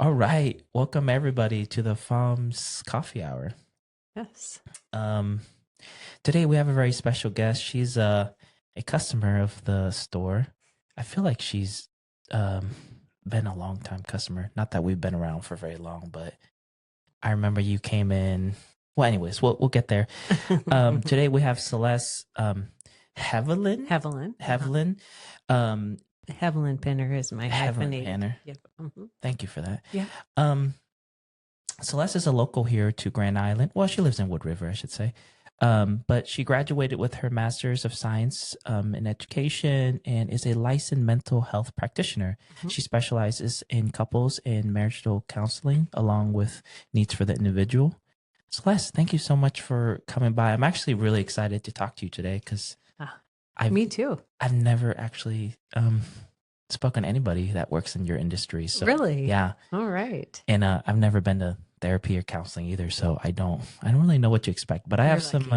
All right. Welcome everybody to the Pham's Coffee Hour. Yes. Um, Today we have a very special guest. She's a customer of the store. I feel like she's um been a long time customer. Not that we've been around for very long, but I remember you came in. Well, anyways, we'll get there. Today we have Celeste Hevelin. Hevelin. Hevelin. Um Hevelin Penner is my Hevelin hyphenated. Panner. Yep. Thank you for that. Yeah. Celeste is a local here to Grand Island. Well, she lives in Wood River, I should say. But she graduated with her Master's of Science in Education and is a licensed mental health practitioner. Mm-hmm. She specializes in couples and marital counseling along with needs for the individual. Celeste, thank you so much for coming by. I'm actually really excited to talk to you today because Me too. I've never actually spoken to anybody that works in your industry. So Really? yeah. All right. And I've never been to therapy or counseling either, so I don't really know what to expect. But I have some.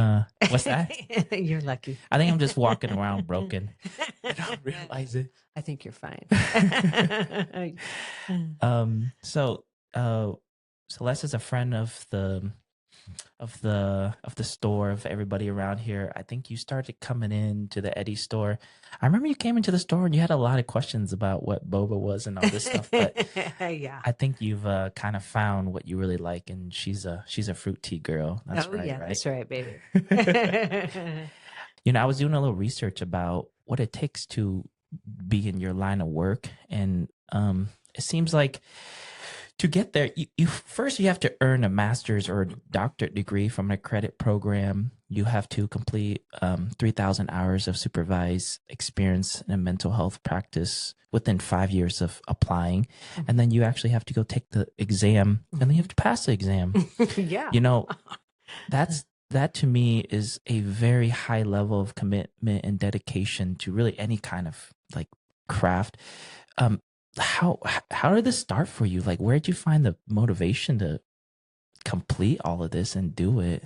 What's that? You're lucky. I think I'm just walking around broken. I don't realize it. I think you're fine. So Celeste is a friend of the store, of everybody around here. I think you started coming in to the Eddie store. I remember you came into the store and you had a lot of questions about what boba was and all this stuff. But yeah. I think you've kind of found what you really like, and she's a fruit tea girl. That's right, yeah, right? that's right, baby. I was doing a little research about what it takes to be in your line of work, and it seems like to get there, you first you have to earn a master's or a doctorate degree from a credit program. You have to complete 3,000 hours of supervised experience in a mental health practice within 5 years of applying. Mm-hmm. And then you actually have to go take the exam, and then you have to pass the exam. Yeah. That to me is a very high level of commitment and dedication to really any kind of like craft. How did this start for you? Like, where did you find the motivation to complete all of this and do it?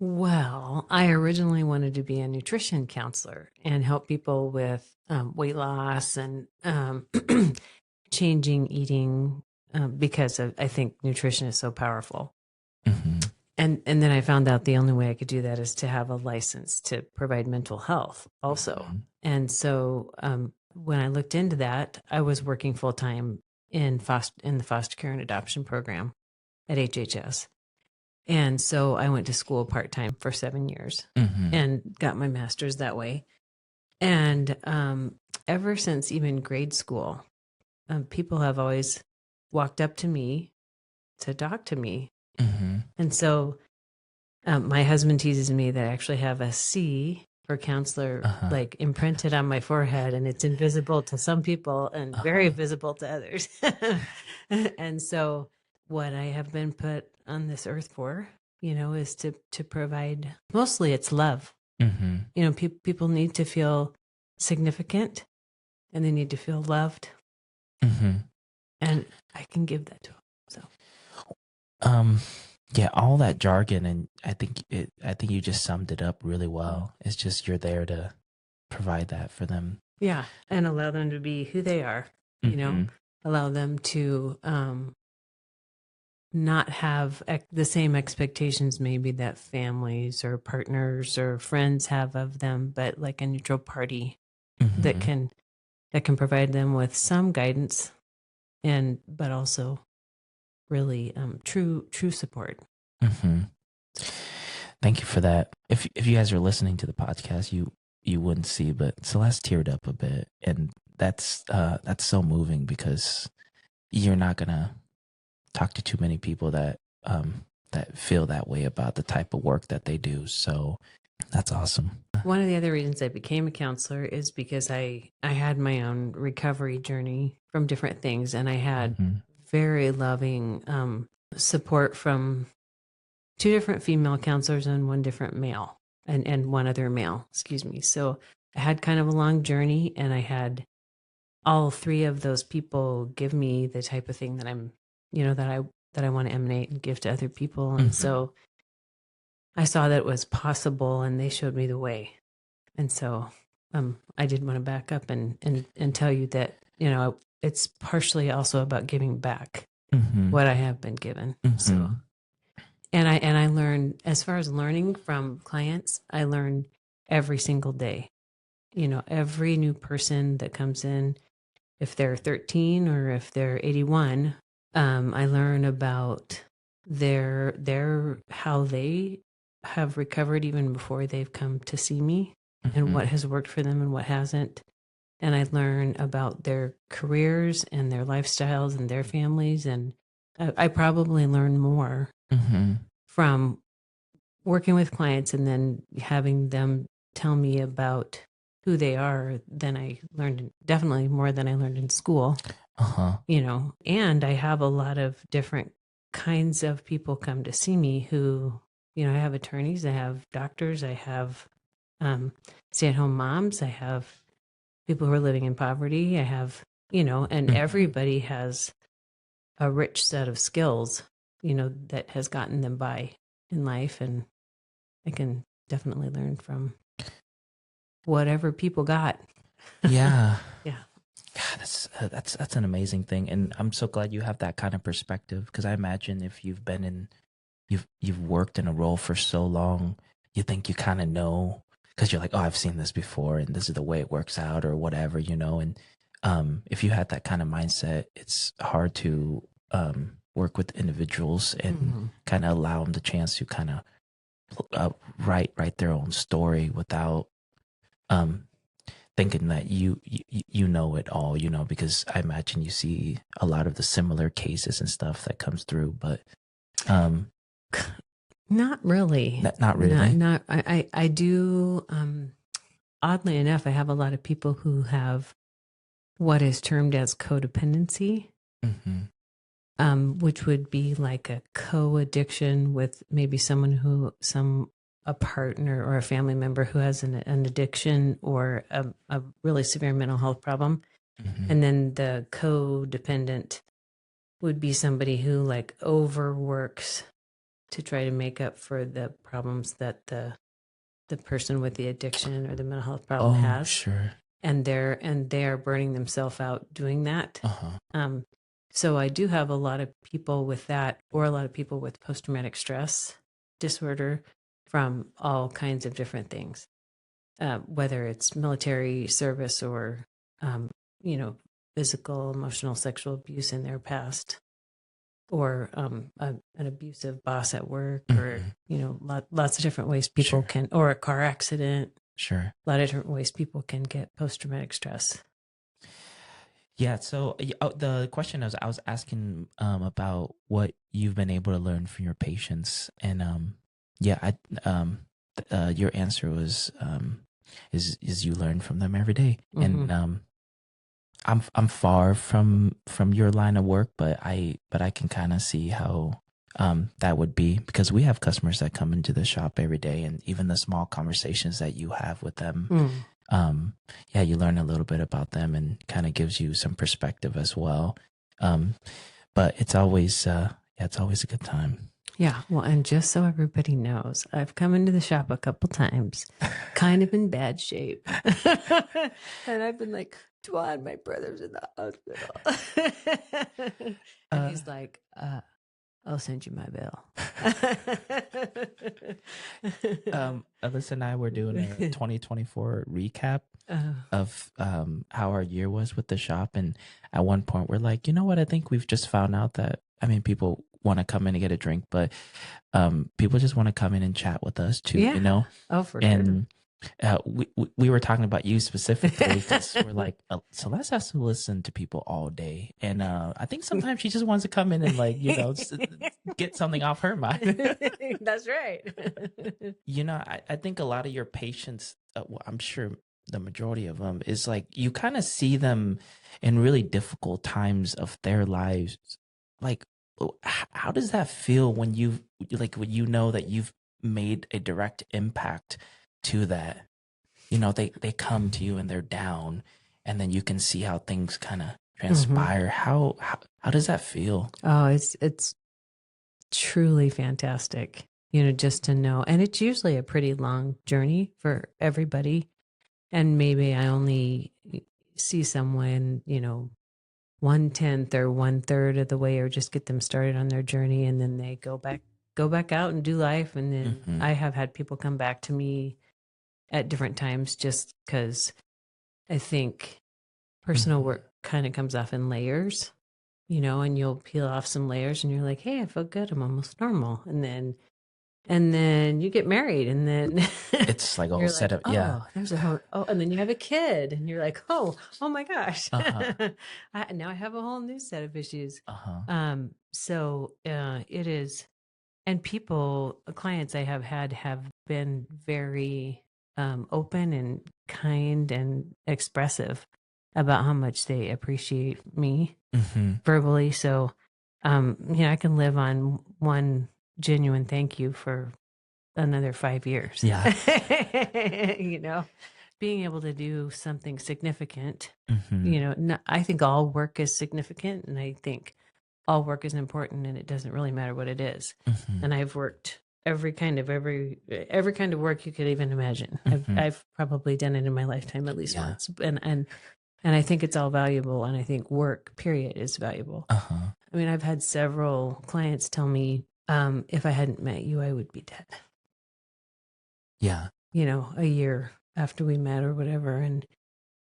Well, I originally wanted to be a nutrition counselor and help people with weight loss and changing eating because I think nutrition is so powerful. Mm-hmm. And then I found out the only way I could do that is to have a license to provide mental health also. Mm-hmm. And so when I looked into that, I was working full time in the foster care and adoption program at HHS. And so I went to school part time for 7 years mm-hmm. and got my master's that way. And ever since even grade school, people have always walked up to me to talk to me. Mm-hmm. And so my husband teases me that I actually have a C for counselor like imprinted on my forehead, and it's invisible to some people and very visible to others. And so what I have been put on this earth for, is to provide, mostly it's love. Mm-hmm. People need to feel significant and they need to feel loved. Mm-hmm. And I can give that to them. So, yeah, all that jargon, and I think you just summed it up really well. It's just you're there to provide that for them. Yeah, and allow them to be who they are. Mm-hmm. Allow them to not have the same expectations maybe that families or partners or friends have of them, but like a neutral party mm-hmm. that can provide them with some guidance, but also really true support. Mm-hmm. Thank you for that. If you guys are listening to the podcast, you wouldn't see, but Celeste teared up a bit, and that's so moving because you're not gonna talk to too many people that feel that way about the type of work that they do. So that's awesome. One of the other reasons I became a counselor is because I had my own recovery journey from different things, and I had mm-hmm. very loving support from 2 different female counselors and 1 different male and 1 other male, excuse me. So I had kind of a long journey, and I had all 3 of those people give me the type of thing that I'm, that I want to emanate and give to other people. And mm-hmm. so I saw that it was possible, and they showed me the way. And so I did want to back up and tell you that, it's partially also about giving back Mm-hmm. what I have been given. So, Mm-hmm. and I learn, as far as learning from clients, I learn every single day. Every new person that comes in, if they're 13 or if they're 81, I learn about their how they have recovered even before they've come to see me, and what Mm-hmm. has worked for them and what hasn't. And I learn about their careers and their lifestyles and their families. And I probably learn more Mm-hmm. from working with clients and then having them tell me about who they are than I learned, definitely more than I learned in school. Uh-huh. And I have a lot of different kinds of people come to see me who, I have attorneys, I have doctors, I have stay-at-home moms, I have people who are living in poverty, I have, and Mm-hmm. everybody has a rich set of skills, that has gotten them by in life. And I can definitely learn from whatever people got. Yeah. Yeah. God, that's an amazing thing, and I'm so glad you have that kind of perspective, because I imagine if you've worked in a role for so long, you think you kind of know, because you're like, oh, I've seen this before, and this is the way it works out, or whatever, and if you had that kind of mindset, it's hard to work with individuals and Mm-hmm. kind of allow them the chance to kind of uh, write their own story without um thinking that you know it all, because I imagine you see a lot of the similar cases and stuff that comes through, but um Not really. not Not really. not I do oddly enough, I have a lot of people who have what is termed as codependency, Mm-hmm. which would be like a co-addiction with maybe someone who some a partner or a family member who has an addiction or a really severe mental health problem. Mm-hmm. And then the codependent would be somebody who like overworks to try to make up for the problems that the person with the addiction or the mental health problem Oh, has, sure. and they're burning themselves out doing that. Uh-huh. um, so I do have a lot of people with that, or a lot of people with post-traumatic stress disorder from all kinds of different things, whether it's military service or um, you know physical, emotional, sexual abuse in their past, or an abusive boss at work, or Mm-hmm. lots of different ways people Sure. can, or a car accident, Sure. a lot of different ways people can get post-traumatic stress. Yeah, so the question I was asking about what you've been able to learn from your patients, and yeah, your answer was is you learn from them every day, Hmm. and I'm far from your line of work, but I can kind of see how that would be, because we have customers that come into the shop every day, and even the small conversations that you have with them, Mm. um yeah, you learn a little bit about them and kind of gives you some perspective as well. um but it's always yeah, it's always a good time. Yeah, well, and just so everybody knows, I've come into the shop a couple times, kind of in bad shape, and I've been like, "Tuan, my brother's in the hospital," and uh he's like, "I'll send you my bill." Alyssa and I were doing a 2024 recap uh, of how our year was with the shop, and at one point we're like, you know what, I think we've just found out that, I mean, people want to come in and get a drink, but people just want to come in and chat with us too, yeah. Oh, for sure. and we were talking about you specifically, because we're like, Celeste has to listen to people all day, and I think sometimes she just wants to come in and, like, get something off her mind. That's right. I think a lot of your patients, well, I'm sure the majority of them, is like you kind of see them in really difficult times of their lives. Like, how does that feel when when you know that you've made a direct impact to that? They come to you and they're down, and then you can see how things kind of Hmm. transpire. How does that feel? Oh, it's truly fantastic, just to know. And it's usually a pretty long journey for everybody. And maybe I only see someone, 1/10 or 1/3 of the way, or just get them started on their journey, and then they go back out and do life. And then Mm-hmm. I have had people come back to me at different times, just because I think personal Mm-hmm. work kind of comes off in layers, and you'll peel off some layers and you're like, hey, I feel good, I'm almost normal. And then you get married, and then It's like all you're set like, up. Yeah. oh, there's a whole, oh, and then you have a kid, and you're like, oh my gosh, Uh-huh. now I have a whole new set of issues. Uh-huh. So it is, and clients I have had have been very open and kind and expressive about how much they appreciate me Mm-hmm. verbally. So, I can live on one genuine thank you for another 5 years. Yeah. Being able to do something significant, Mm-hmm. I think all work is significant, and I think all work is important, and it doesn't really matter what it is. Mm-hmm. And I've worked every kind of work you could even imagine. Mm-hmm. I've probably done it in my lifetime at least Yeah. once. And I think it's all valuable, and I think work, period, is valuable. Uh-huh. I mean, I've had several clients tell me, if I hadn't met you, I would be dead. Yeah. A year after we met or whatever, and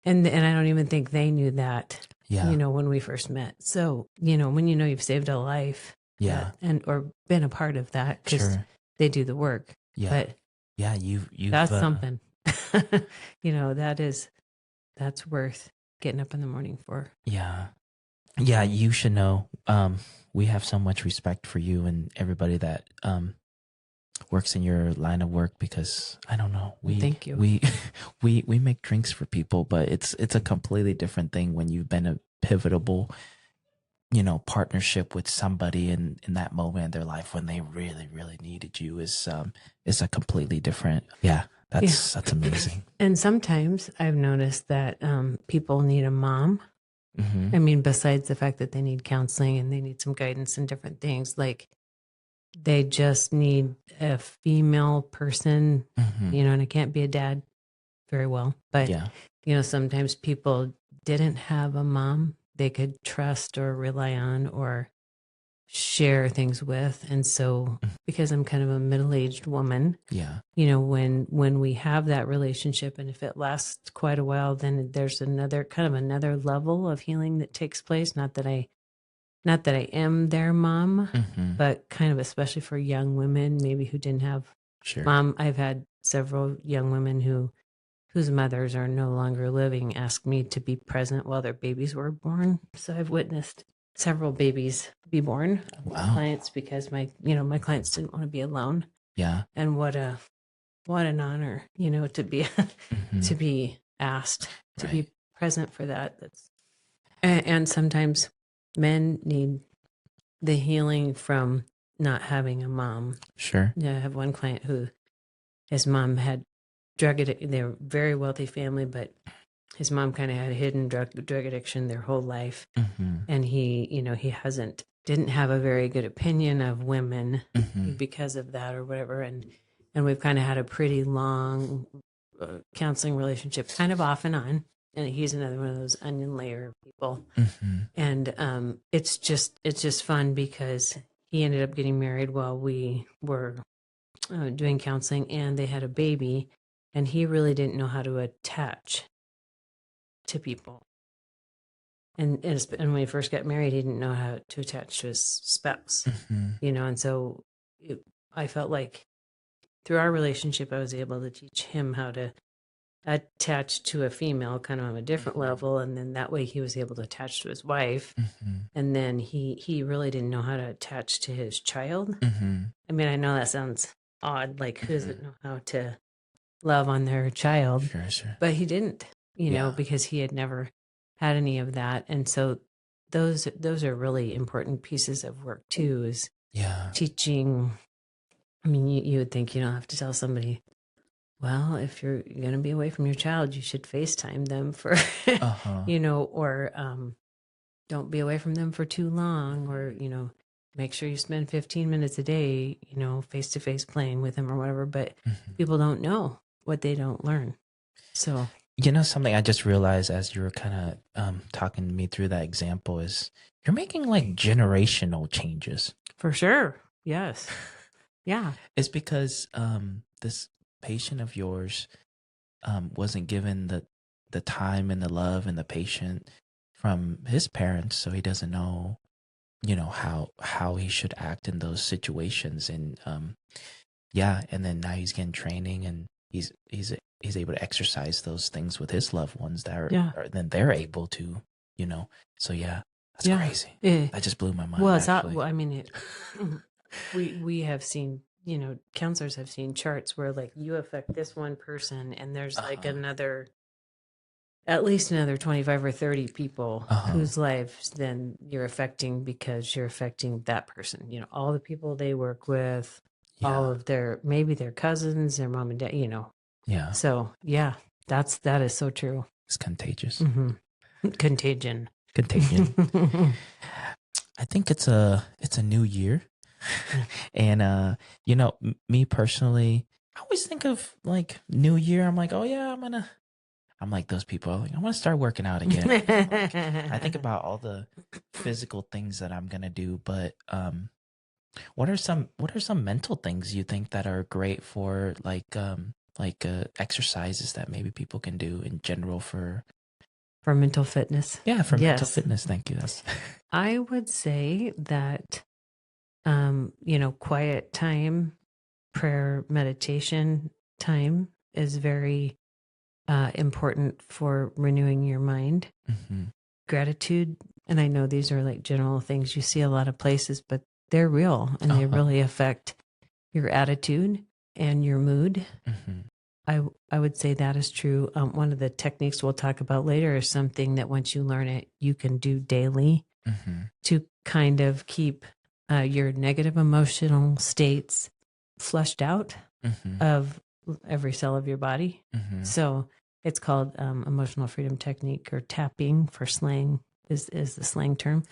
I don't even think they knew that. Yeah. When we first met. So when you've saved a life, Yeah. or been a part of that, because Sure. they do the work. Yeah. But Yeah. You've that's something. That's worth getting up in the morning for. Yeah. Yeah, you should know. We have so much respect for you and everybody that works in your line of work, because I don't know. Thank you. We make drinks for people, but it's a completely different thing when you've been a pivotal, partnership with somebody in that moment in their life when they really, really needed you is a completely different. Yeah, that's amazing. And sometimes I've noticed that people need a mom. Mm-hmm. I mean, besides the fact that they need counseling and they need some guidance and different things, like they just need a female person, Mm-hmm. and it can't be a dad very well. But, Yeah. Sometimes people didn't have a mom they could trust or rely on or share things with. And so, because I'm kind of a middle-aged woman, Yeah. when we have that relationship, and if it lasts quite a while, then there's another level of healing that takes place. Not that I am their mom, Mm-hmm. but kind of, especially for young women, maybe who didn't have Sure. mom. I've had several young women whose mothers are no longer living ask me to be present while their babies were born. So I've witnessed several babies be born of my Wow. clients, because my clients didn't want to be alone. Yeah. And what an honor, to be Mm-hmm. to be asked to Right. be present for that. And sometimes men need the healing from not having a mom. Sure. Yeah, I have one client who his mom had drug addiction. They're a very wealthy family, but his mom kind of had a hidden drug addiction their whole life. Mm-hmm. And he didn't have a very good opinion of women Mm-hmm. because of that or whatever. And we've kind of had a pretty long counseling relationship, kind of off and on. And he's another one of those onion layer people. Mm-hmm. And it's just fun, because he ended up getting married while we were doing counseling, and they had a baby, and he really didn't know how to attach to people. And when he first got married, he didn't know how to attach to his spouse, Mm-hmm. And so I felt like through our relationship, I was able to teach him how to attach to a female kind of on a different level. And then that way he was able to attach to his wife. Mm-hmm. And then he really didn't know how to attach to his child. Mm-hmm. I mean, I know that sounds odd, like who doesn't know how to love on their child? Sure. But he didn't, Yeah. because he had never had any of that. And so those are really important pieces of work too, is Yeah. teaching. I mean, you would think you don't have to tell somebody, well, if you're going to be away from your child, you should FaceTime them for, Uh-huh. or don't be away from them for too long, or, make sure you spend 15 minutes a day, face to face playing with them or whatever. But Mm-hmm. people don't know what they don't learn. So Something I just realized as you were kind of talking me through that example is you're making like generational changes. For sure. Yes. Yeah. It's because this patient of yours wasn't given the time and the love and the patience from his parents, so he doesn't know, how he should act in those situations. And yeah, and then now he's getting training, and he's able to exercise those things with his loved ones that Yeah. then they're able to, So yeah, that's Yeah. crazy. That just blew my mind. Well, it's not, actually. well, I mean, we have seen, counselors have seen charts where like you affect this one person and there's like at least another 25 or 30 people whose lives then you're affecting because you're affecting that person, all the people they work with, all of maybe their cousins, their mom and dad, Yeah, So yeah, that is so true. it's contagious. Contagion. Contagion. I think it's a new year. And me personally, I always think of like new year. I'm like, oh yeah, I'm like those people. Like, I'm gonna start working out again. I think about all the physical things that I'm gonna do, but what are some mental things you think that are great for exercises that maybe people can do in general for mental fitness? mental Yes. fitness. Thank you. That's I would say that quiet time, prayer, meditation time is very important for renewing your mind. Gratitude, and I know these are like general things you see a lot of places, but they're real and they really affect your attitude and your mood. I would say that is true. One of the techniques we'll talk about later is something that once you learn it, you can do daily to kind of keep your negative emotional states flushed out of every cell of your body. So it's called emotional freedom technique, or tapping for slang is the slang term.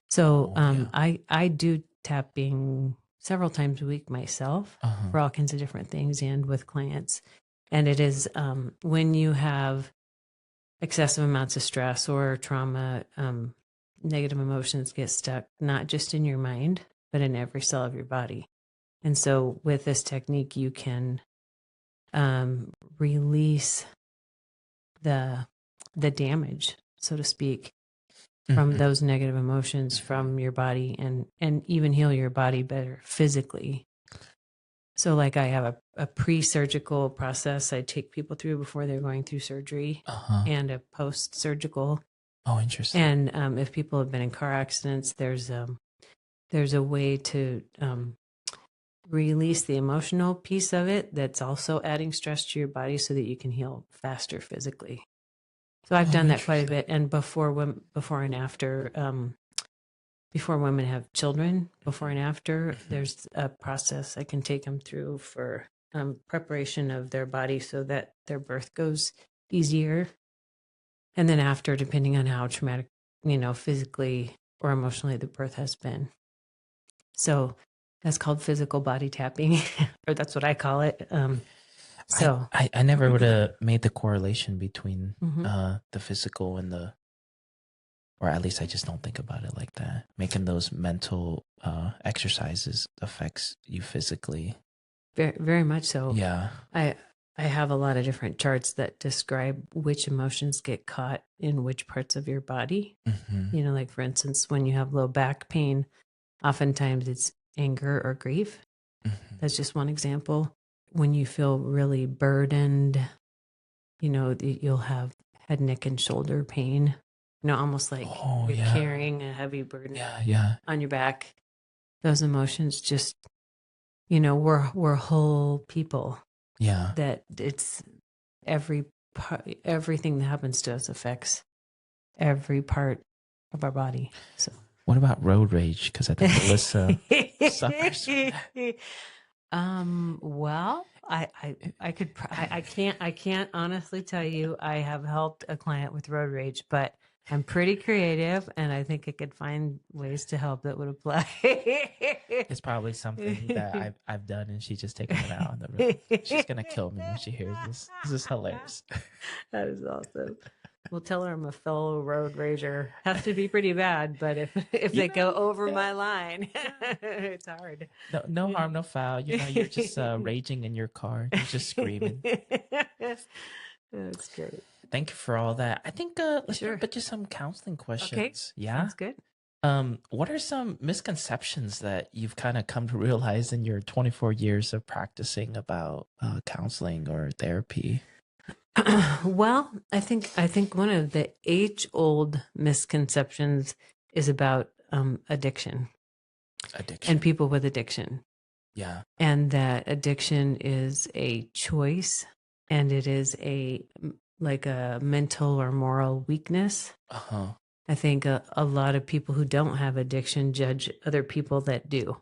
So I do tapping several times a week myself for all kinds of different things and with clients. And it is when you have excessive amounts of stress or trauma, negative emotions get stuck, not just in your mind, but in every cell of your body. And so with this technique, you can release the damage, so to speak, from those negative emotions from your body, and even heal your body better physically. So like I have a pre-surgical process I take people through before they're going through surgery, and a post-surgical. Oh, interesting. And if people have been in car accidents, there's a way to release the emotional piece of it that's also adding stress to your body so that you can heal faster physically. So I've done that quite a bit. And before and after, before women have children, before and after, there's a process I can take them through for preparation of their body so that their birth goes easier. And then after, depending on how traumatic, physically or emotionally the birth has been. So that's called physical body tapping, or that's what I call it. So I never would have made the correlation between the physical and or at least I just don't think about it like that. Making those mental exercises affects you physically. very, very much so. Yeah. I have a lot of different charts that describe which emotions get caught in which parts of your body. Like for instance, when you have low back pain, oftentimes it's anger or grief. That's just one example. When you feel really burdened, you'll have head, neck, and shoulder pain. Almost like you're carrying a heavy burden on your back. Those emotions just, we're whole people. Yeah. That it's everything that happens to us affects every part of our body. So what about road rage? Because I think Alyssa suffers from that. Well, I can't honestly tell you I have helped a client with road rage, but I'm pretty creative, and I think I could find ways to help that would apply. It's probably something that I've done, and she's just taking it out on the room. She's gonna kill me when she hears this. This is hilarious. That is awesome. We'll tell her I'm a fellow road rager. Has to be pretty bad, but if You they go know, over yeah, my line, it's hard. no harm, no foul. You know, you're just raging in your car. You're just screaming. That's great. Thank you for all that. I think let's Sure. jump into some counseling Okay. questions. Yeah. Sounds good. What are some misconceptions that you've kind of come to realize in your 24 years of practicing about counseling or therapy? Well, I think one of the age-old misconceptions is about addiction Addiction. and people with addiction, Yeah. and that addiction is a choice, and it is like a mental or moral weakness. Uh-huh. I think a lot of people who don't have addiction judge other people that do,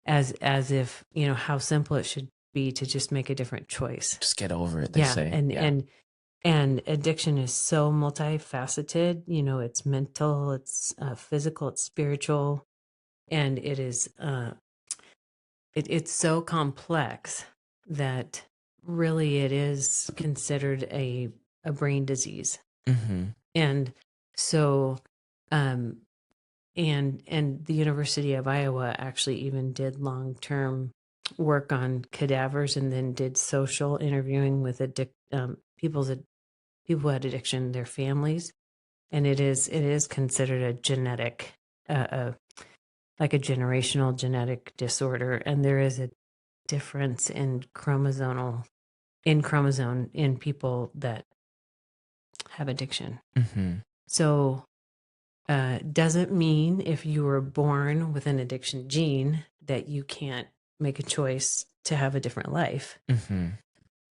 as if, how simple it should be to just make a different choice. Just get over it, they Yeah, say. and Yeah. and addiction is so multifaceted. It's mental, it's physical, it's spiritual, and it is it's so complex that really it is considered a brain disease. Mm-hmm. And so um and the University of Iowa actually even did long-term work on cadavers, and then did social interviewing with people who had addiction, their families, and it is considered a genetic, like a generational genetic disorder, and there is a difference in chromosome in people that have addiction. Mm-hmm. So doesn't mean if you were born with an addiction gene that you can't make a choice to have a different life. Mm-hmm.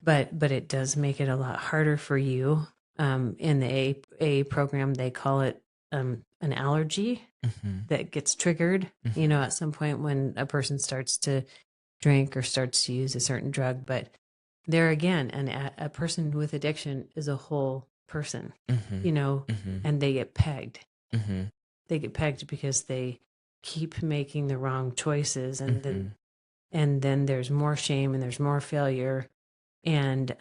But it does make it a lot harder for you. In the A program, they call it an allergy Mm-hmm. that gets triggered, at some point when a person starts to drink or starts to use a certain drug. But there again, a person with addiction is a whole person, Mm-hmm. Mm-hmm. and they get pegged. Mm-hmm. They get pegged because they keep making the wrong choices, and Mm-hmm. then there's more shame and there's more failure, and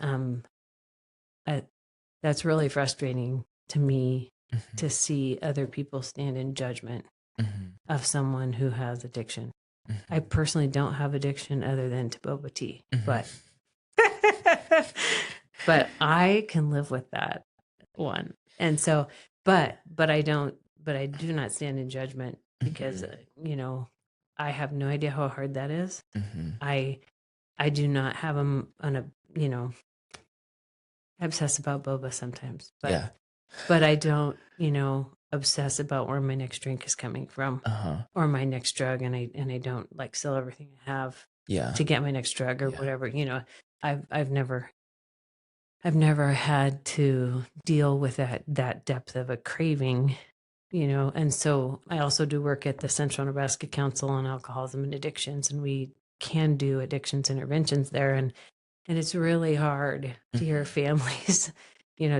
that's really frustrating to me, Mm-hmm. to see other people stand in judgment Mm-hmm. of someone who has addiction. Mm-hmm. I personally don't have addiction other than to boba tea, Mm-hmm. but but I can live with that one. And so, but I do not stand in judgment, because I have no idea how hard that is. Mm-hmm. I do not have I obsess about boba sometimes, but Yeah. but I don't, obsess about where my next drink is coming from, Uh-huh. or my next drug, and I don't like sell everything I have Yeah. to get my next drug or Yeah. whatever. I've never had to deal with that depth of a craving, and so I also do work at the Central Nebraska Council on Alcoholism and Addictions, and we can do addictions interventions there, and it's really hard to hear families,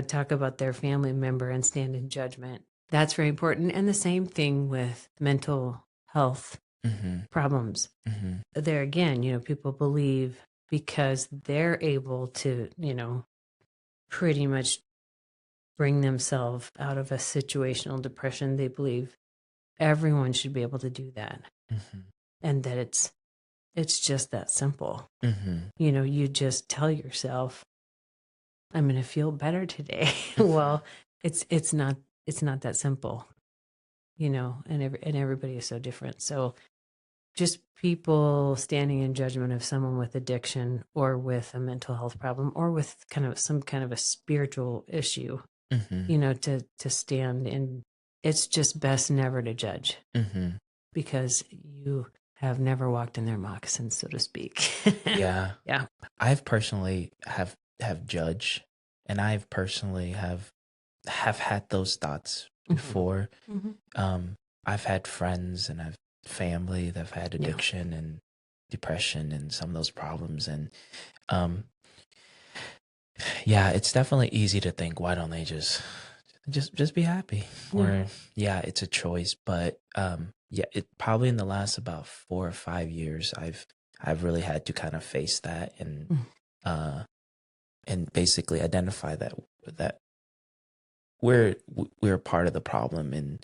talk about their family member and stand in judgment. That's very important. And the same thing with mental health Mm-hmm. problems. Mm-hmm. There again, people believe because they're able to, pretty much bring themselves out of a situational depression, they believe everyone should be able to do that. Mm-hmm. And that it's just that simple. Mm-hmm. You just tell yourself, I'm going to feel better today. Well, it's not that simple, and everybody is so different. So just people standing in judgment of someone with addiction, or with a mental health problem, or with some kind of a spiritual issue, Mm-hmm. to stand in, it's just best never to judge, Mm-hmm. because you have never walked in their moccasins, so to speak. Yeah. Yeah. I've personally have judged, and I've personally have had those thoughts before. Mm-hmm. I've had friends and I've family that have had addiction and depression and some of those problems, and yeah, it's definitely easy to think, why don't they just just be happy. Yeah. Or yeah, it's a choice, but yeah, it probably in the last about 4 or 5 years, I've really had to kind of face that uh and basically identify that we're part of the problem in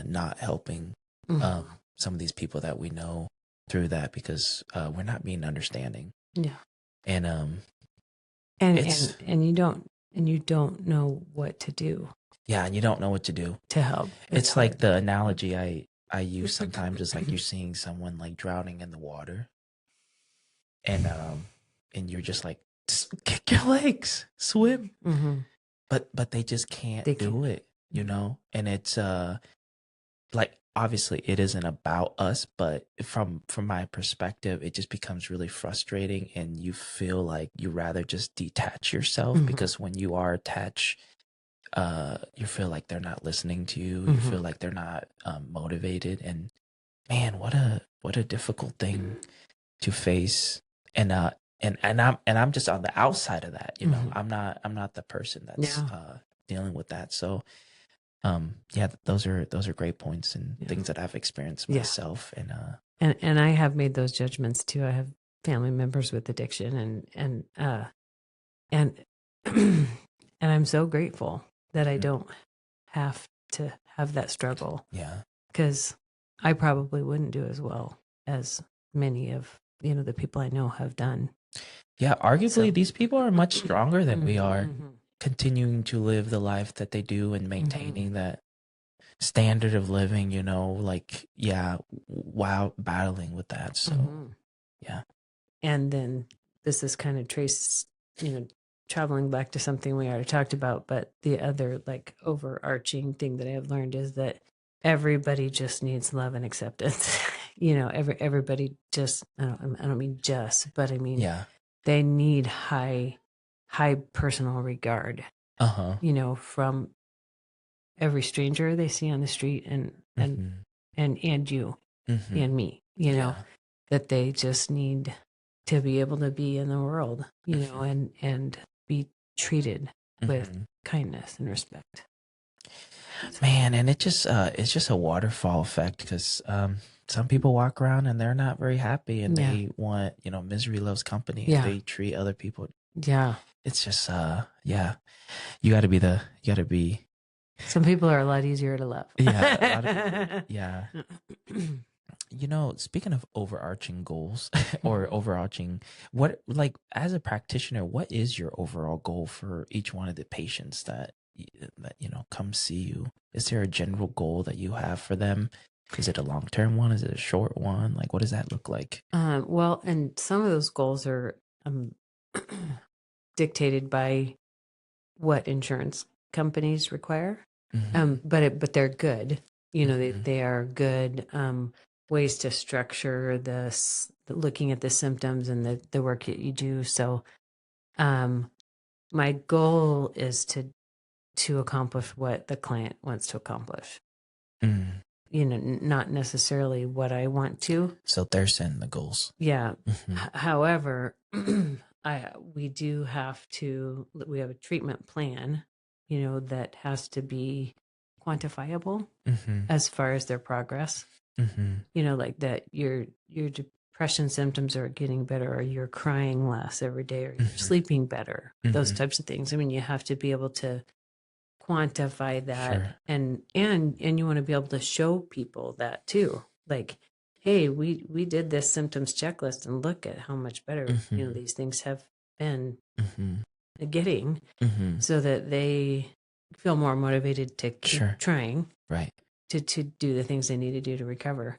not helping Mhm. some of these people that we know through that because we're not being understanding. Yeah. And And it's you don't know what to do yeah, and you don't know what to do. to help. It's like hard. the analogy I use sometimes is like you're seeing someone like drowning in the water and you're just like "Just kick your legs, swim." Mm-hmm. But they just can't They do can't. it, you know? And it's like obviously it isn't about us, but from my perspective, it just becomes really frustrating and you feel like you rather just detach yourself Mhm. because when you are attached, you feel like they're not listening to you. You Mhm. feel like they're not motivated. And man, what a difficult thing to face. And I'm just on the outside of that. You know, Mhm. I'm not the person that's Yeah. dealing with that. So yeah, those are great points and Yeah. things that I've experienced Yeah. myself. And And I have made those judgments too. I have family members with addiction and and I'm so grateful that I don't have to have that struggle yeah, because I probably wouldn't do as well as many of the people I know have done. yeah, So arguably these people are much stronger than we are, Mhm. continuing to live the life that they do and Mhm. maintaining that standard of living, you know, like yeah, while battling with that. So Mhm. yeah. And then this is kind of trace, traveling back to something we already talked about, but the other like overarching thing that I have learned is that everybody just needs love and acceptance. Everybody just I don't mean just, but I mean Yeah. they need high personal regard, Uh-huh. from every stranger they see on the street and Mm-hmm. and you Mm-hmm. and me, Yeah. that they just need to be able to be in the world, and be treated with Mm-hmm. kindness and respect. So, Man, and it's just a waterfall effect because some people walk around and they're not very happy and yeah, they want, you know, misery loves company and yeah, they treat other people. yeah. It's just yeah, you gotta be Some people are a lot easier to love. yeah, a lot of people yeah. You know, speaking of overarching goals or overarching, what like as a practitioner, what is your overall goal for each one of the patients that you know come see you? Is there a general goal that you have for them? Is it a long term one? Is it a short one? Like, what does that look like? Well, and some of those goals are dictated by what insurance companies require. Mm-hmm. But they're good. Mm-hmm. They are good ways to structure looking at the symptoms and the work that you do. So, um, my goal is to accomplish what the client wants to accomplish. Mm. Not necessarily what I want to. So they're setting the goals. Yeah. Mm-hmm. However, we have a treatment plan, that has to be quantifiable Mm-hmm. as far as their progress. Mm-hmm. Like that your depression symptoms are getting better, or you're crying less every day, or you're Mm-hmm. sleeping better. Those Mm-hmm. types of things. I mean, you have to be able to quantify that, Sure. and you want to be able to show people that too. Like, hey, we did this symptoms checklist, and look at how much better Mm-hmm. these things have been Mm-hmm. getting, Mm-hmm. so that they feel more motivated to keep Sure. trying Right. to do the things they need to do to recover,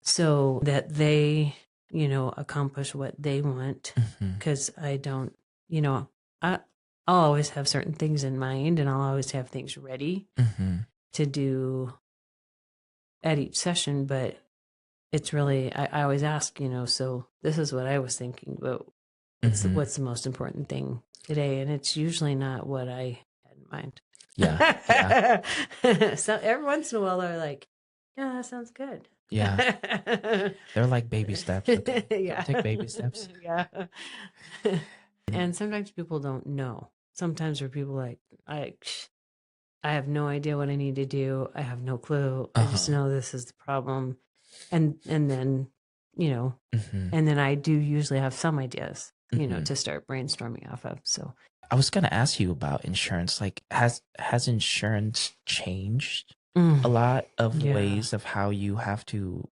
so that they accomplish what they want. Mm-hmm. Because I don't, you know I, I'll always have certain things in mind, and I'll always have things ready Mm-hmm. to do at each session. But it's really, I always ask, so this is what I was thinking, but Mm-hmm. what's the most important thing today? And it's usually not what I had in mind. Yeah. Yeah. So every once in a while they're like, yeah, that sounds good. Yeah. They're like baby steps. Okay. Yeah. Take baby steps. Yeah. And sometimes people don't know. Sometimes where people like, I I have no idea what I need to do. I have no clue. I just Uh-huh. know this is the problem. And then, you know, Mm-hmm. and then I do usually have some ideas, Mm-hmm. to start brainstorming off of. So, I was gonna ask you about insurance. Like, has insurance changed mm, a lot of yeah. ways of how you have to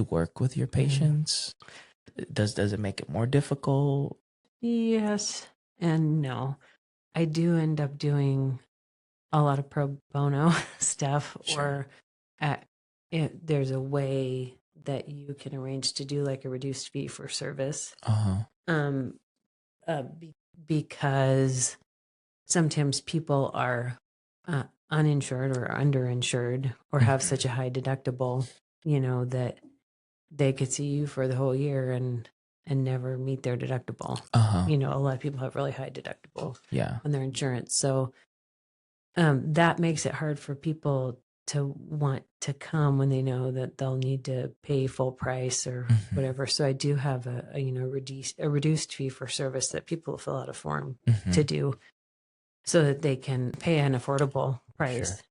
work with your Mm. patients? Does it make it more difficult? Yes and no. I do end up doing a lot of pro bono stuff, Sure. or there's a way that you can arrange to do like a reduced fee for service. Uh-huh. Um, because sometimes people are uninsured or underinsured or have Mm-hmm. such a high deductible, that they could see you for the whole year and never meet their deductible. Uh-huh. A lot of people have really high deductible Yeah. on their insurance. So that makes it hard for people to want to come when they know that they'll need to pay full price or Mm-hmm. whatever. So I do have a reduced fee for service that people fill out a form Mm-hmm. to do so that they can pay an affordable Sure. price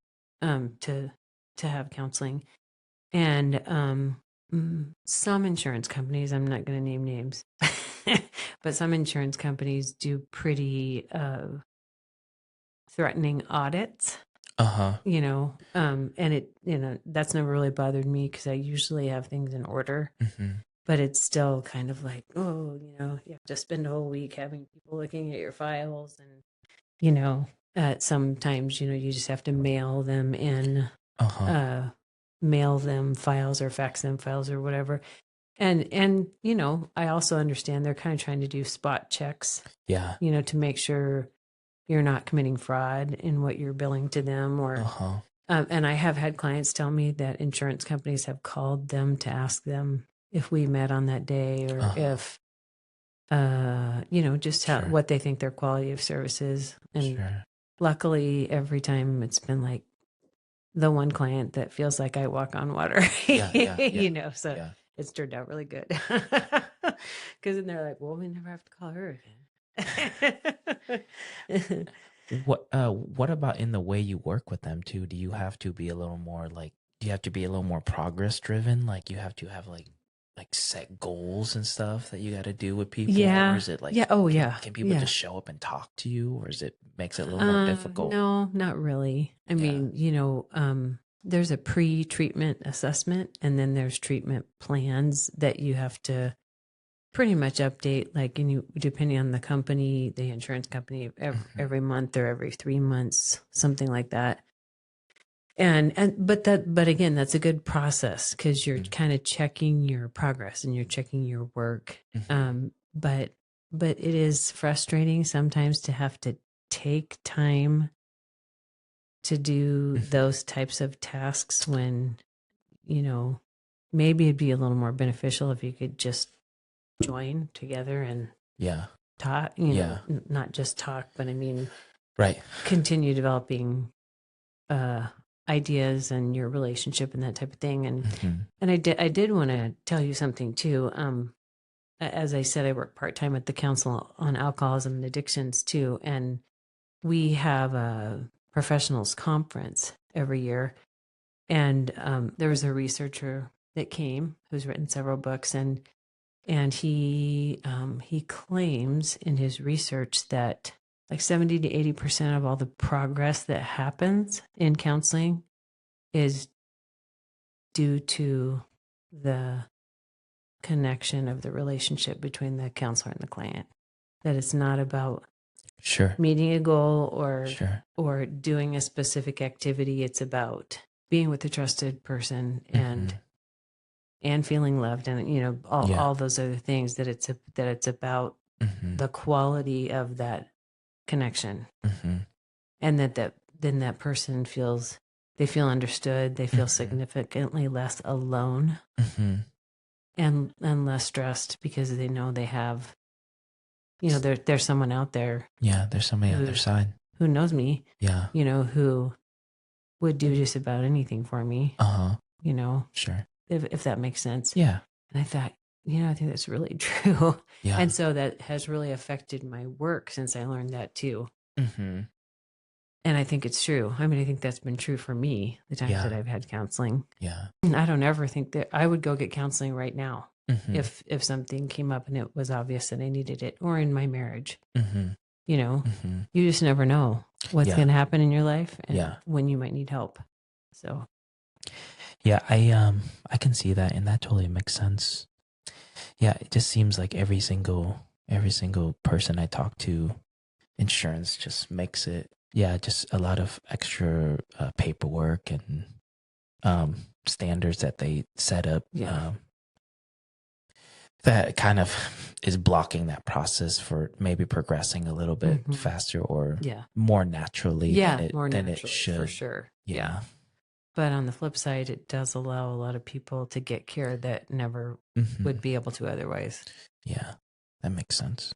to have counseling. And some insurance companies, I'm not going to name names, but some insurance companies do pretty threatening audits. Uh-huh. And that's never really bothered me because I usually have things in order. Mm-hmm. But it's still kind of like, oh, you have to spend a whole week having people looking at your files, and sometimes you just have to mail them in, Uh-huh. mail them files or fax them files or whatever. And I also understand they're kind of trying to do spot checks, Yeah. to make sure you're not committing fraud in what you're billing to them. Or Uh-huh. and I have had clients tell me that insurance companies have called them to ask them if we met on that day, or Uh-huh. if just how Sure. what they think their quality of service is. And Sure. luckily, every time it's been like the one client that feels like I walk on water, Yeah, yeah, yeah. so Yeah. it's turned out really good. Because then they're like, well, we never have to call her again. What about in the way you work with them too? Do you have to be a little more like do you have to be a little more progress driven? Like you have to have like set goals and stuff that you got to do with people, or Yeah. is it like Yeah. Oh, can yeah. can people Yeah. just show up and talk to you, or is it makes it a little more difficult? No, not really. I Yeah. mean, there's a pre-treatment assessment, and then there's treatment plans that you have to pretty much update, like, and depending on the company, the insurance company, Hmm. every month or every 3 months, something like that. But again, that's a good process because you're kind of checking your progress and you're checking your work. Hmm. But it is frustrating sometimes to have to take time to do Hmm. those types of tasks when, you know, maybe it'd be a little more beneficial if you could just join together and Yeah. talk, Yeah. not just talk, but I mean, Right. continue developing uh, ideas and your relationship and that type of thing. Hmm. And I did want to tell you something too. As I said, I work part time at the Council on Alcoholism and Addictions too, and we have a professionals conference every year. And there was a researcher that came who's written several books, and he claims in his research that like 70 to 80% of all the progress that happens in counseling is due to the connection of the relationship between the counselor and the client. That it's not about Sure. meeting a goal or Sure. doing a specific activity. It's about being with a trusted person Hmm. and feeling loved, and all, Yeah. all those other things. That it's about Hmm. the quality of that connection, Hmm. and then that person they feel understood, they feel Hmm. significantly less alone, Hmm. and less stressed because they know they have, there's someone out there Yeah, there's somebody on their who side. knows me, Yeah. who would do just about anything for me, Uh-huh. you know, Sure. if that makes sense. Yeah. And I thought, I think that's really true. Yeah. And so that has really affected my work since I learned that too. Hmm. And I think it's true. I mean, I think that's been true for me the times that Yeah. I've had counseling. Yeah. And I don't ever think that I would go get counseling right now Mm-hmm. if something came up and it was obvious that I needed it, or in my marriage. Mm-hmm. You know, Mm-hmm. you just never know what's Yeah. going to happen in your life and Yeah. when you might need help. So, Yeah. I can see that, and that totally makes sense. Yeah, it just seems like every single person I talk to, insurance just makes it, yeah, just a lot of extra paperwork and standards that they set up, yeah. that kind of is blocking that process for maybe progressing a little bit Hmm. faster or Yeah. more naturally than Yeah. it More than it naturally, for should. sure. Yeah. Yeah. But on the flip side, it does allow a lot of people to get care that never Hmm. would be able to otherwise. Yeah, that makes sense.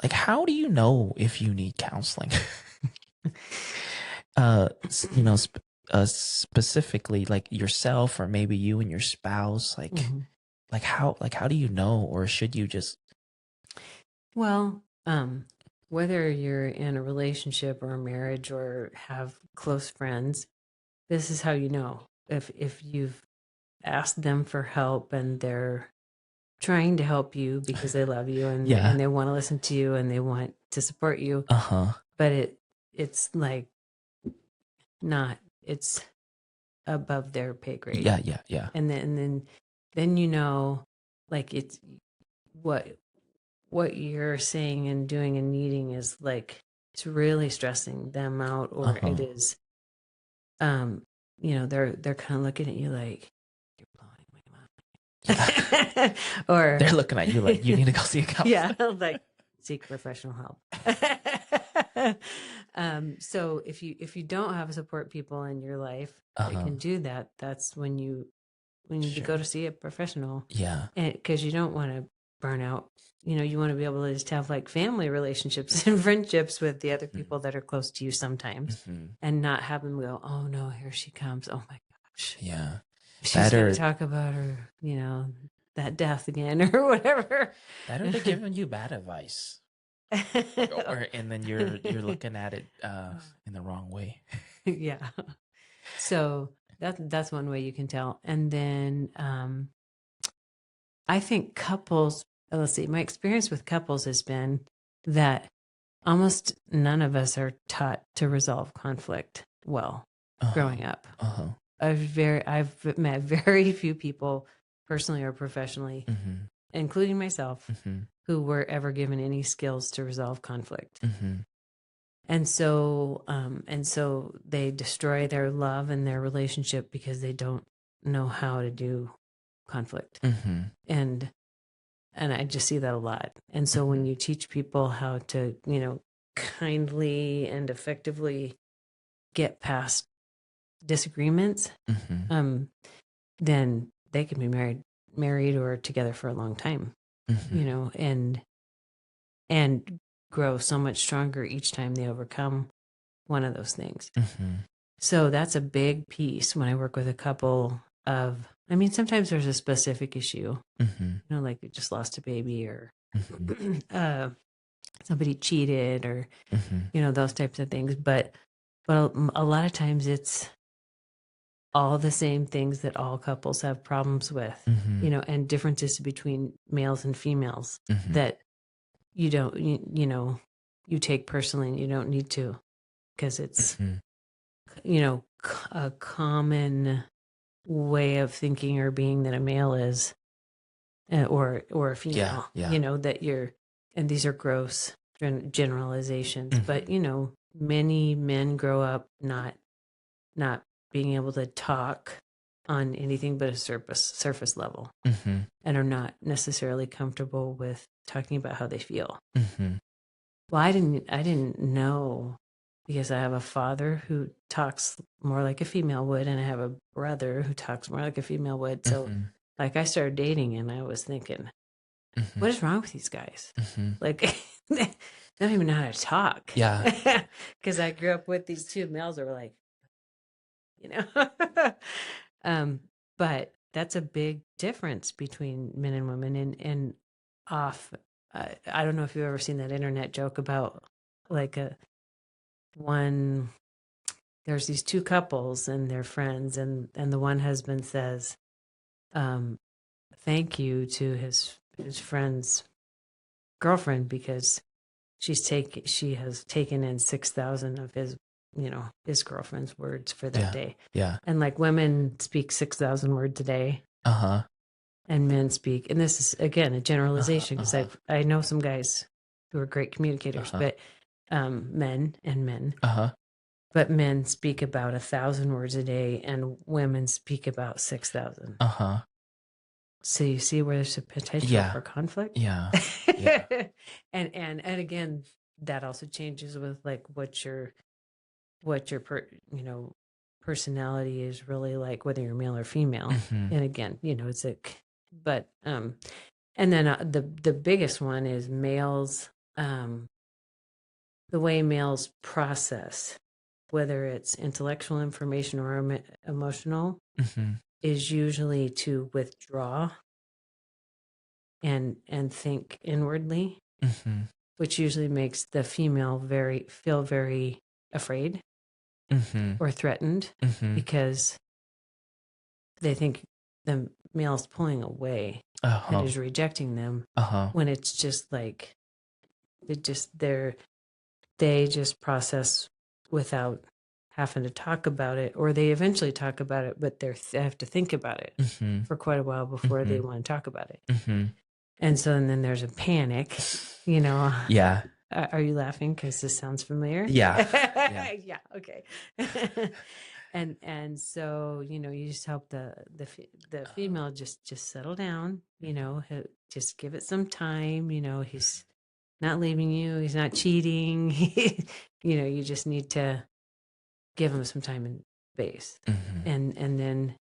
Like, how do you know if you need counseling? Specifically, like yourself or maybe you and your spouse, Hmm. like how do you know, or should you just? Well, whether you're in a relationship or a marriage or have close friends, this is how you know if you've asked them for help and they're trying to help you because they love you Yeah. and they want to listen to you and they want to support you, Uh-huh. but it's like not it's above their pay grade. Yeah, yeah, yeah. And then you know, like it's what what you're saying and doing and needing is like it's really stressing them out, or it Uh-huh. is they're kind of looking at you like you're Yeah. blowing my mind. Or They're looking at you like you need to go see a yeah, counselor. like seek professional help. So if you don't have support people in your life that Uh-huh. can do that, that's when you need to go Sure. to see a professional, Yeah. and because you don't want to burn out. You want to be able to just have like family relationships and friendships with the other Mm-hmm. people that are close to you sometimes, Mm-hmm. and not have them go, oh no, here she comes, oh my gosh, Yeah. she's That going to or talk about her, that death again or whatever. that or they're giving you bad advice. Or and then you're looking at it in the wrong way. Yeah. So that's one way you can tell. And then I think couples, let's see, my experience with couples has been that almost none of us are taught to resolve conflict well Uh-huh. growing up. Uh-huh. I've met very few people personally or professionally, Mm-hmm. including myself, Mm-hmm. who were ever given any skills to resolve conflict. Mm-hmm. And so they destroy their love and their relationship because they don't know how to do conflict. Mm-hmm. And I just see that a lot. And so when you teach people how to, kindly and effectively get past disagreements, Mm-hmm. um, then they can be married or together for a long time, Mm-hmm. and grow so much stronger each time they overcome one of those things. Mm-hmm. So that's a big piece when I work with a couple of, I mean, sometimes there's a specific issue, Mm-hmm. like they just lost a baby, or Mm-hmm. somebody cheated, or, Mm-hmm. those types of things. But a lot of times it's all the same things that all couples have problems with, Mm-hmm. and differences between males and females Mm-hmm. that you don't, you take personally, and you don't need to, because it's, Mm-hmm. a common way of thinking or being that a male is, or a Yeah. female, Yeah. that you're, and these are gross generalizations, Mm-hmm. but many men grow up not being able to talk on anything but a surface level, Mm-hmm. and are not necessarily comfortable with talking about how they feel. Mm-hmm. Well, I didn't know, because I have a father who talks more like a female would, and I have a brother who talks more like a female would. So, Mm-hmm. like, I started dating, and I was thinking, Mm-hmm. what is wrong with these guys? Mm-hmm. Like, they don't even know how to talk. Yeah. Because I grew up with these two males that were like, you know. um, but that's a big difference between men and women. And off, I don't know if you've ever seen that internet joke about like one, there's these two couples and they're friends, and the one husband says, thank you to his friend's girlfriend because she has taken in 6,000 of his, his girlfriend's words for that Yeah. day. Yeah. And like women speak 6,000 words a day. Uh-huh. And men speak, and this is again a generalization because Uh-huh. I know some guys who are great communicators, Uh-huh. but men, Uh-huh. but men speak about 1,000 words a day, and women speak about 6,000. Uh-huh. So you see where there's a potential Yeah. for conflict. Yeah. Yeah. and again, that also changes with like what your personality is really like, whether you're male or female. Mhm. And again, it's like, but and then the biggest one is males, the way males process, whether it's intellectual information or emotional, Mhm. is usually to withdraw and think inwardly, Mhm. which usually makes the female feel very afraid Mhm. or threatened Mhm. because they think the male's pulling away and Uh-huh. is rejecting them, Uh-huh. when it's just like they just process without having to talk about it, or they eventually talk about it, but they have to think about it Mhm. for quite a while before they Mhm. want to talk about it. Mhm. And so and then there's a panic, Yeah. Are you laughing because this sounds familiar? Yeah. Yeah. Yeah, okay. And so you just help the female just settle down, just give it some time. He's not leaving you, he's not cheating. You just need to give him some time and space. Mhm. And then,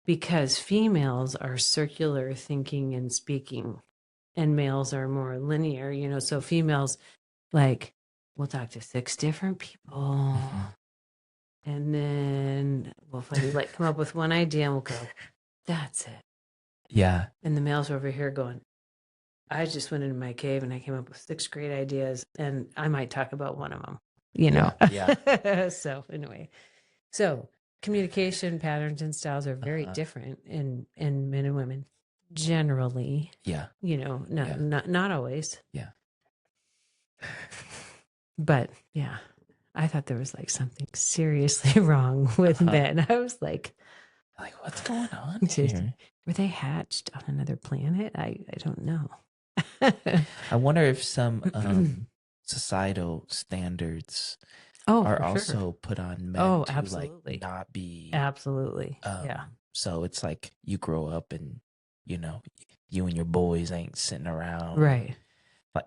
because females are circular thinking and speaking, and males are more linear, so females, like, we'll talk to 6 different people, Mhm. and then we'll finally like come up with one idea and we'll go, that's it. Yeah. And the males are over here going, I just went into my cave and I came up with 6 great ideas, and I might talk about one of them. Yeah. So anyway, so communication patterns and styles are very Uh-huh. different in men and women generally. Yeah. Yeah. Not always, Yeah. but yeah, I thought there was like something seriously wrong with men. I was like, What's going on here? were they hatched on another planet? I don't know. I wonder if some societal standards are For also sure. put on men to Absolutely. like not be Absolutely. Yeah. so it's like you grow up and you and your boys ain't sitting around Right. like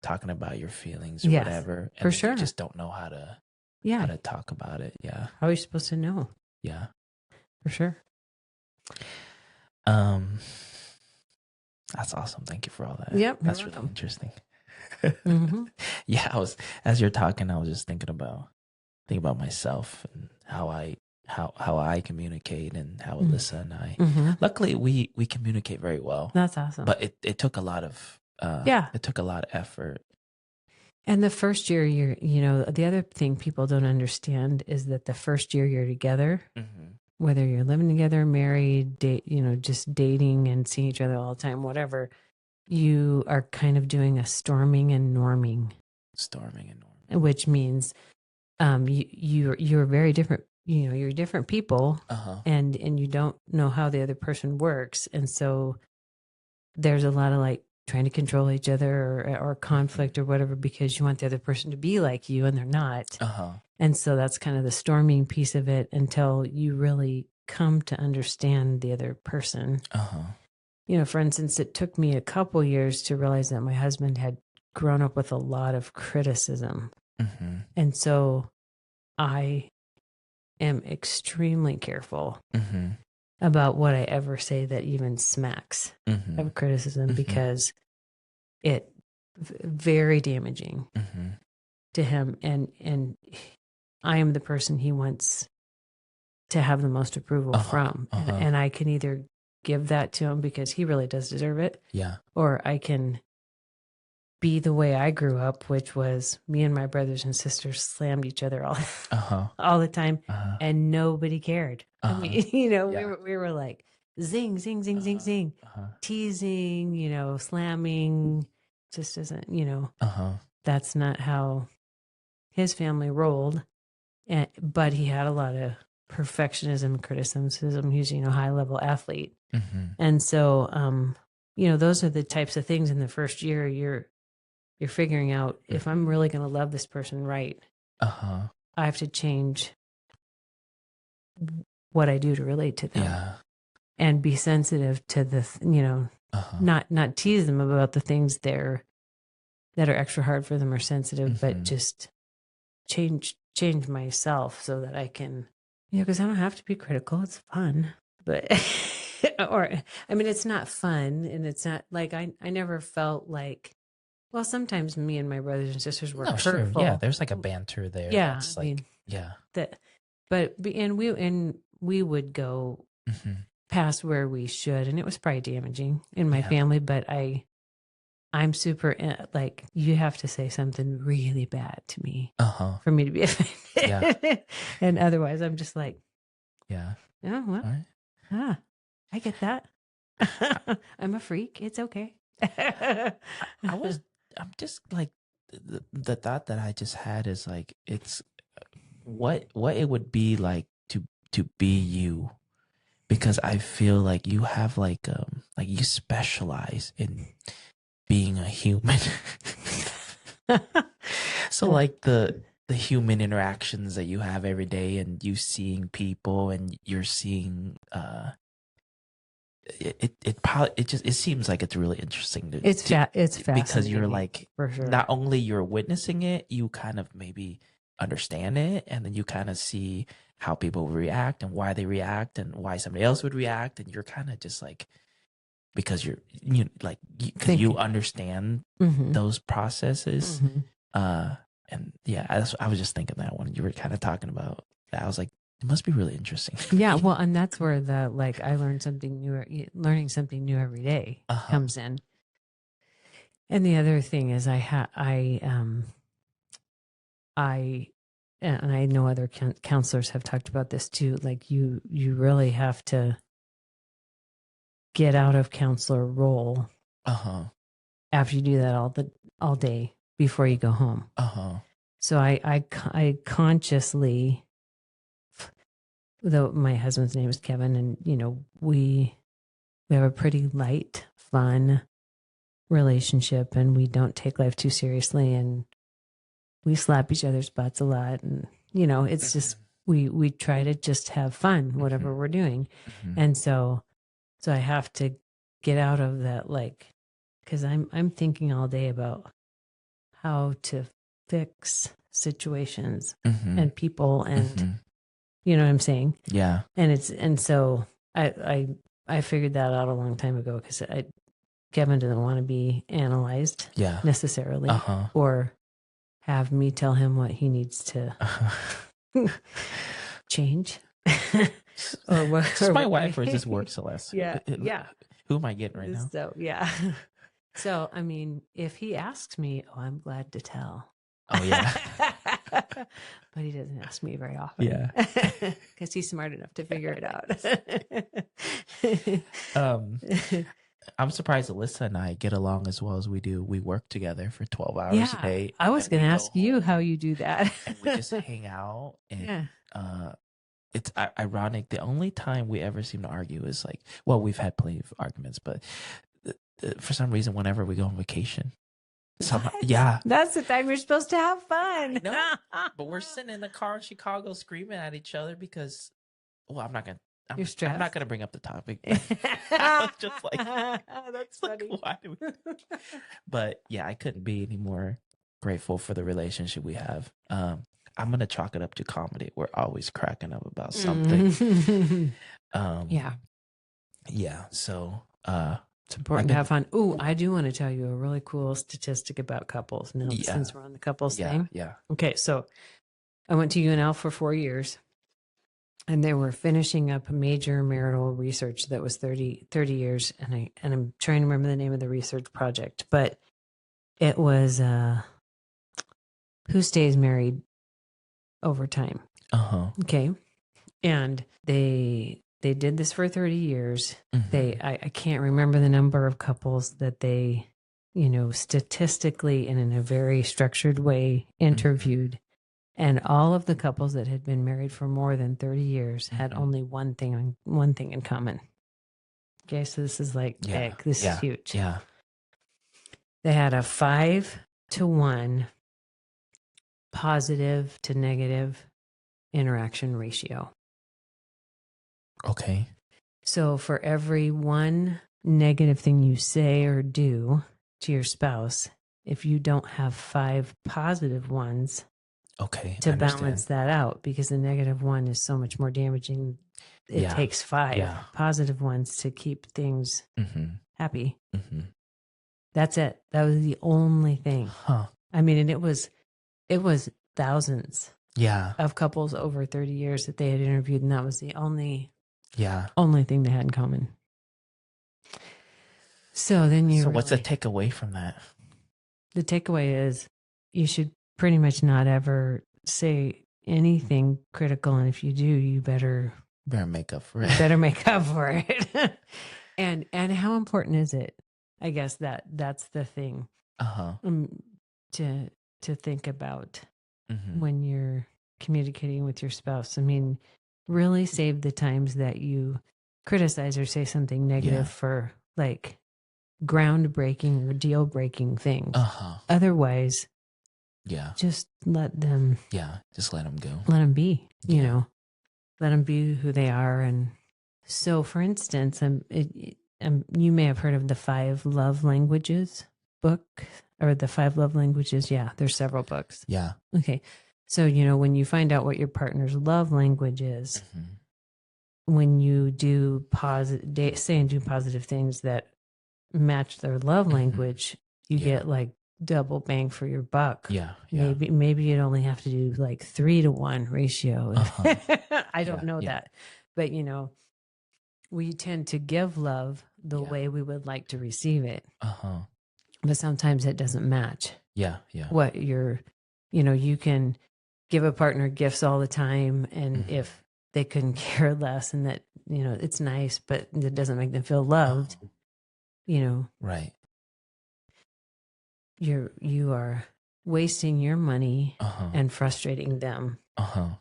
talking about your feelings or Yes, whatever, and for then sure. you just don't know how to Yeah. talk about it. Yeah. How are you supposed to know? Yeah. For sure. That's awesome. Thank you for all that. Yep. That's You're really welcome. interesting. Mm-hmm. Yeah, as you're talking, I was just thinking about myself and how I communicate and how Alyssa and I. Mm-hmm. Luckily, we communicate very well, That's awesome. but it took a lot of it took a lot of effort. And the first year the other thing people don't understand is that the first year you're together, Mm-hmm. whether you're living together, married, just dating and seeing each other all the time, whatever, you are kind of doing a storming and norming, which means you're very different. You're different people, and you don't know how the other person works, and so there's a lot of like trying to control each other or conflict or whatever, because you want the other person to be like you and they're not. And so that's kind of the storming piece of it until you really come to understand the other person. For instance, it took me a couple years to realize that my husband had grown up with a lot of criticism. And so I am extremely careful about what I ever say that even smacks of criticism, because it very damaging to him. And I am the person he wants to have the most approval from. And I can either give that to him because he really does deserve it. Yeah. Or I can be the way I grew up, which was me and my brothers and sisters slammed each other all Uh-huh. all the time, Uh-huh. and nobody cared. I Uh-huh. mean, you know, Yeah. we were like zing, zing, zing, zing, zing, Uh-huh. teasing, you know, slamming. Just isn't, you know, Uh-huh. that's not how his family rolled. And but he had a lot of perfectionism, criticism. He's, you know, high level athlete, Mm-hmm. and so you know, those are the types of things in the first year you're figuring out if I'm really going to love this person right. Uh-huh. I have to change what I do to relate to them Yeah. and be sensitive to the, you know, Uh-huh. not tease them about the things that are extra hard for them or sensitive, but Mhm. just change myself so that I can, you know, because I don't have to be critical. It's fun, but or I mean, it's not fun, and it's not like I never felt like. Well, sometimes me and my brothers and sisters were No, sure. Yeah, hurtful. there's like a banter there Yeah, that's I like, mean yeah. that, and we would go Mm-hmm. past where we should, and it was probably damaging in my Yeah. family. But I'm super like, you have to say something really bad to me Uh-huh. for me to be offended, Yeah. and otherwise I'm just like, Yeah. oh well, All right. I get that. I'm a freak. It's okay. I'm just like the thought that I just had is like it's what it would be like to be you, because I feel like you have like you specialize in being a human. So like the human interactions that you have every day, and you seeing people, and you're seeing it seems like it's really interesting it's fascinating because you're like, for sure. not only you're witnessing it, you kind of maybe understand it, and then you kind of see how people react and why they react and why somebody else would react, and you're kind of just like, because because you understand Mm-hmm. those processes. Mm-hmm. And yeah, I was just thinking that when you were kind of talking about that, I was like, it must be really interesting. Yeah, well, and that's where the like I learned something new, learning something new every day comes in. And the other thing is and I know other counselors have talked about this too. Like you really have to get out of counselor role after you do that all day before you go home. So I consciously, though my husband's name is Kevin, and you know we have a pretty light, fun relationship, and we don't take life too seriously, and we slap each other's butts a lot, and you know it's just we try to just have fun whatever we're doing. And so I have to get out of that, like, because I'm thinking all day about how to fix situations and people, and you know what I'm saying? Yeah. And so I figured that out a long time ago, because Kevin doesn't want to be analyzed necessarily, or have me tell him what he needs to change. Or what? Is this my wife or is this work, Celeste? Yeah. Who am I getting right now? So yeah. So I mean, if he asks me, oh, I'm glad to tell. Oh yeah. But he doesn't ask me very often. Yeah. Because he's smart enough to figure it out. I'm surprised Alyssa and I get along as well as we do. We work together for 12 hours a day. I was going to ask you how you do that. And we just hang out. And it's ironic. The only time we ever seem to argue is like, well, we've had plenty of arguments, but for some reason, whenever we go on vacation, that's the time you're supposed to have fun. No, but we're sitting in the car in Chicago screaming at each other because, well, I'm not gonna bring up the topic. I was just like, that's funny. Like, why do we? But yeah, I couldn't be any more grateful for the relationship we have. I'm gonna chalk it up to comedy. We're always cracking up about something. Yeah. So it's important to have fun. Ooh, I do want to tell you a really cool statistic about couples now, since we're on the couples thing. Yeah. Okay, so I went to UNL for 4 years, and they were finishing up major marital research that was 30 years, and I'm trying to remember the name of the research project, but It was who stays married over time. Uh-huh. Okay. And they did this for 30 years. Mhm. I can't remember the number of couples that they, statistically and in a very structured way interviewed. And all of the couples that had been married for more than 30 years had Mhm. only one thing in common. Okay, so this is like Yeah. big. This is Yeah. huge. Yeah. They had a 5-to-1 positive to negative interaction ratio. Okay. So for every one negative thing you say or do to your spouse, if you don't have 5 positive ones Okay. I to understand. balance that out, because the negative one is so much more damaging. It Yeah. takes 5 Yeah. positive ones to keep things Mhm. happy. Mhm. That's it. That was the only thing. Huh. I mean, and it was thousands Yeah. of couples over 30 years that they had interviewed, and that was the only Yeah. thing they had in common. So then So what's the takeaway from that? the takeaway is you should pretty much not ever say anything critical, and if you do, you better make up for it. make up for it. and how important is it? I guess that's the thing Uh-huh. to think about Mhm. when you're communicating with your spouse. I mean, really save the times that you criticize or say something negative for like groundbreaking or deal breaking things. Uh-huh. Otherwise, Yeah. just let them Yeah. Just let them go. be, Yeah. let them be who they are. And so, for instance, you may have heard of the 5 Love Languages book, or the 5 Love Languages. Yeah, there's several books. Yeah. Okay. So, when you find out what your partner's love language is, Mhm. when you do say and do positive things that match their love language, you Yeah. get like double bang for your buck. Yeah. Yeah. Maybe you'd only have to do like 3-to-1 ratio. Uh-huh. I don't Yeah. know Yeah. that, but we tend to give love the Yeah. way we would like to receive it, Uh-huh. but sometimes it doesn't match Yeah. Yeah. what you can give a partner gifts all the time, and Mhm. if they couldn't care less, and that it's nice, but it doesn't make them feel loved, Right. you are wasting your money Uh-huh. and frustrating them, Uh-huh.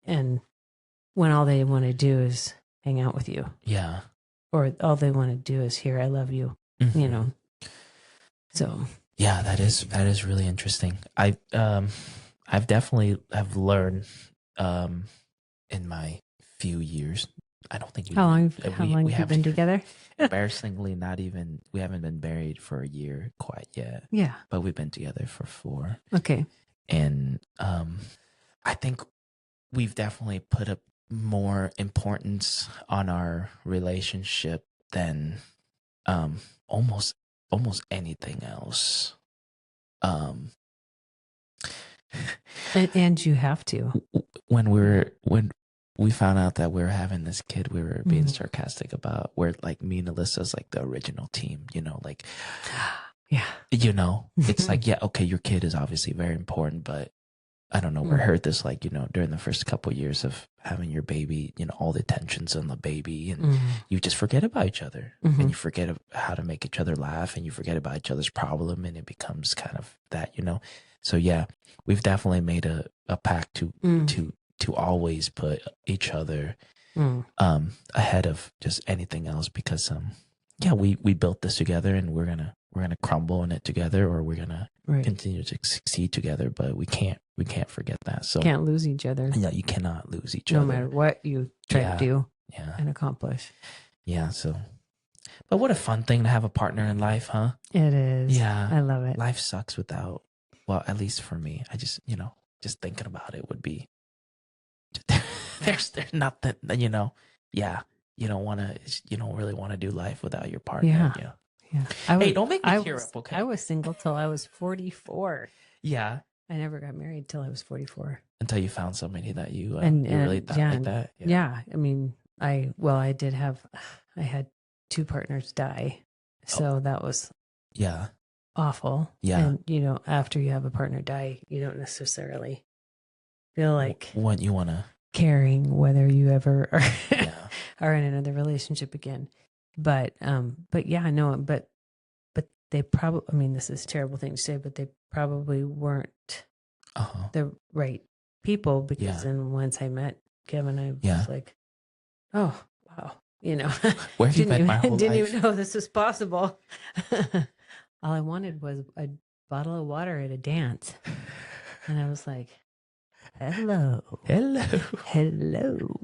and when all they want to do is hang out with you, Yeah. or all they want to do is hear I love you. Mhm. So Yeah, that is really interesting. I've definitely have learned in my few years. I don't think how long we have you been together? embarrassingly not even we haven't been married for a year quite yet. Yeah. But we've been together for 4. Okay. And I think we've definitely put a more importance on our relationship than almost anything else. Um And you have to. when we found out that we were having this kid, we were being sarcastic about where like me and Alyssa's like the original team, like yeah, it's like, yeah, okay, your kid is obviously very important, but I don't know, we heard this like, during the first couple of years of having your baby, all the attention's on the baby, and you just forget about each other, and you forget how to make each other laugh, and you forget about each other's problem, and it becomes kind of that, So yeah, we've definitely made a pact to always put each other ahead of just anything else, because yeah, we built this together, and we're gonna crumble in it together, or we're gonna continue to succeed together, but we can't forget that. So can't lose each other. Yeah, you cannot lose each other no matter what you try to do and accomplish. Yeah. So, but what a fun thing to have a partner in life, huh? It is. Yeah, I love it. Life sucks without, well, at least for me. I just just thinking about it would be there's nothing, yeah, you don't really want to do life without your partner. Yeah. Hey, don't make me tear up, okay? I was single till I was 44. Yeah. I never got married till I was 44. Until you found somebody that you and really thought like that. Yeah. I mean, I had 2 partners die. So that was awful. Yeah. And, you know, after you have a partner die, you don't necessarily feel like What you want to. caring whether you ever are, Yeah. are in another relationship again. But yeah, no, but they probably, I mean, this is a terrible thing to say, but they probably weren't Uh-huh. the right people, because Yeah. then once I met Kevin, I Yeah. was like, oh, wow, you know, Where have you been my whole didn't life? even know this was possible. All I wanted was a bottle of water at a dance. And I was like, hello. Hello. Hello.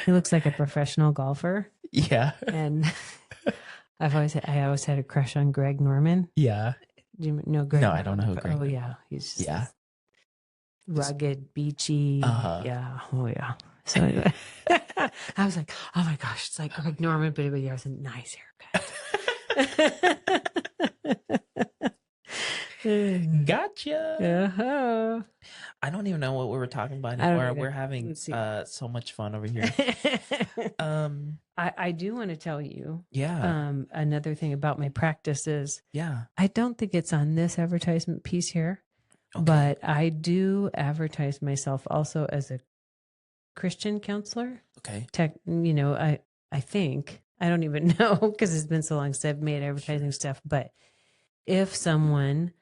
He looks like a professional golfer. Yeah. And I always had a crush on Greg Norman. Yeah. Do you know Greg? No, I don't know who Greg. Oh yeah, he's just Yeah. rugged, beachy. Uh-huh. Yeah. Oh yeah. So anyway, I was like, oh my gosh, it's like Greg Norman, but he has a nice haircut. Gotcha. Uh-huh. I don't even know what we were talking about anymore. We're having Let's see. so much fun over here. I do want to tell you Yeah. another thing about my practice is Yeah. I don't think it's on this advertisement piece here, Okay. but I do advertise myself also as a Christian counselor. Okay. You know, I think, I don't even know because it's been so long since I've made advertising stuff, but if someone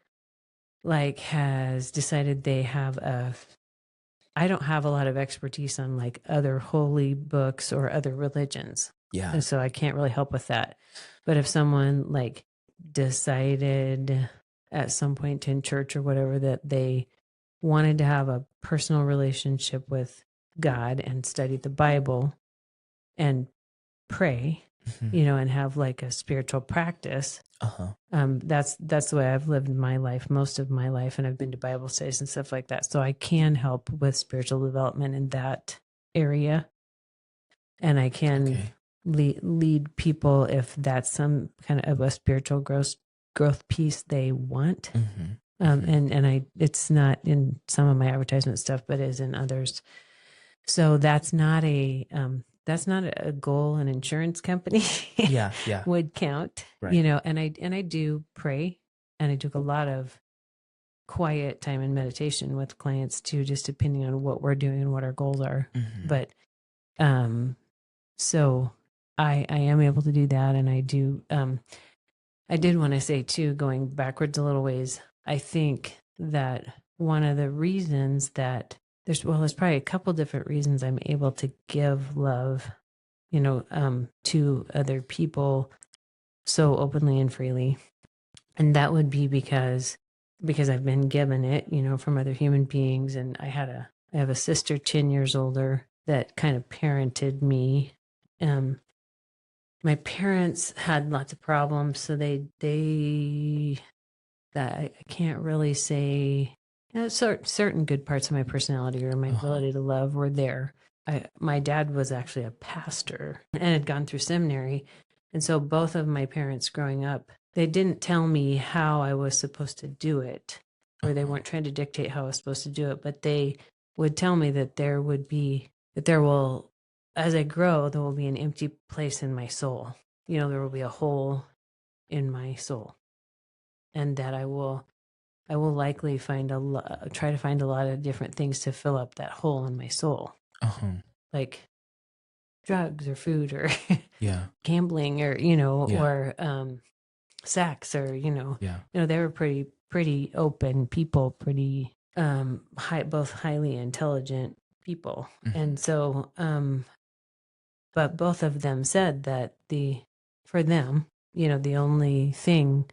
like has decided they have I don't have a lot of expertise on like other holy books or other religions. Yeah. And so I can't really help with that. But if someone like decided at some point in church or whatever that they wanted to have a personal relationship with God and study the Bible and pray, you know, and have like a spiritual practice. Uh-huh. That's the way I've lived my life, most of my life, and I've been to Bible studies and stuff like that. So I can help with spiritual development in that area, and I can lead people if that's some kind of a spiritual growth piece they want. And it's not in some of my advertisement stuff, but is in others. So that's not a goal an insurance company Yeah. would count, Right. you know, and I do pray, and I do a lot of quiet time and meditation with clients too, just depending on what we're doing and what our goals are. But so I am able to do that, and I do I did want to say too, going backwards a little ways, I think that one of the reasons that there's probably a couple different reasons I'm able to give love, you know, to other people so openly and freely. And that would be because I've been given it, you know, from other human beings. And I have a sister 10 years older that kind of parented me. My parents had lots of problems, so I can't really say, you know, certain good parts of my personality or my ability to love were there. My dad was actually a pastor and had gone through seminary. And so both of my parents growing up, they didn't tell me how I was supposed to do it, or they weren't trying to dictate how I was supposed to do it, but they would tell me that as I grow, there will be an empty place in my soul. You know, there will be a hole in my soul, and that I will likely try to find a lot of different things to fill up that hole in my soul, like drugs or food or gambling, or you know, or sex, or you know, they were pretty open people, pretty both highly intelligent people, and so but both of them said that for them, you know, the only thing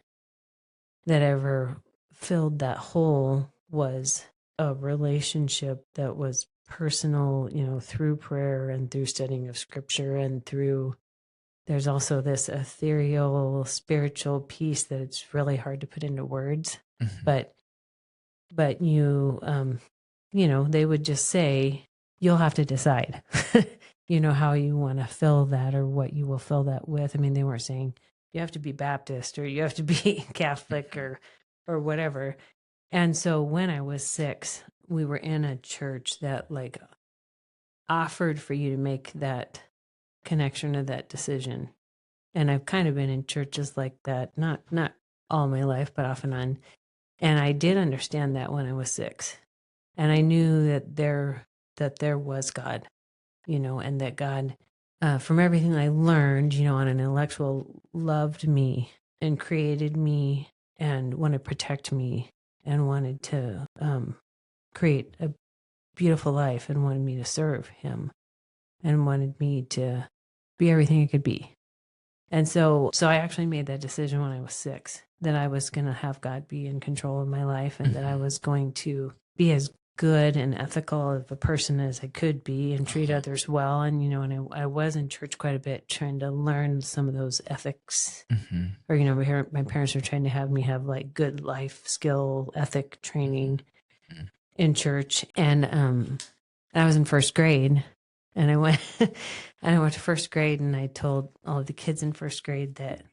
that ever filled that hole was a relationship that was personal, you know, through prayer and through studying of scripture, and there's also this ethereal spiritual piece that it's really hard to put into words. But you know, they would just say, you'll have to decide, you know, how you want to fill that or what you will fill that with. I mean, they weren't saying you have to be Baptist or you have to be Catholic or whatever. And so when I was 6, we were in a church that like offered for you to make that connection or that decision. And I've kind of been in churches like that, not all my life, but off and on. And I did understand that when I was 6. And I knew that there was God, and that God, from everything I learned, on an intellectual, loved me and created me and wanted to protect me and wanted to create a beautiful life and wanted me to serve him and wanted me to be everything I could be. And so I actually made that decision when I was 6, that I was going to have God be in control of my life, and that I was going to be as good and ethical of a person as I could be and treat others well. And, and I was in church quite a bit trying to learn some of those ethics. Or, my parents were trying to have me have like good life skill, ethic training in church. And I was in first grade. And I went to first grade, and I told all of the kids in first grade that,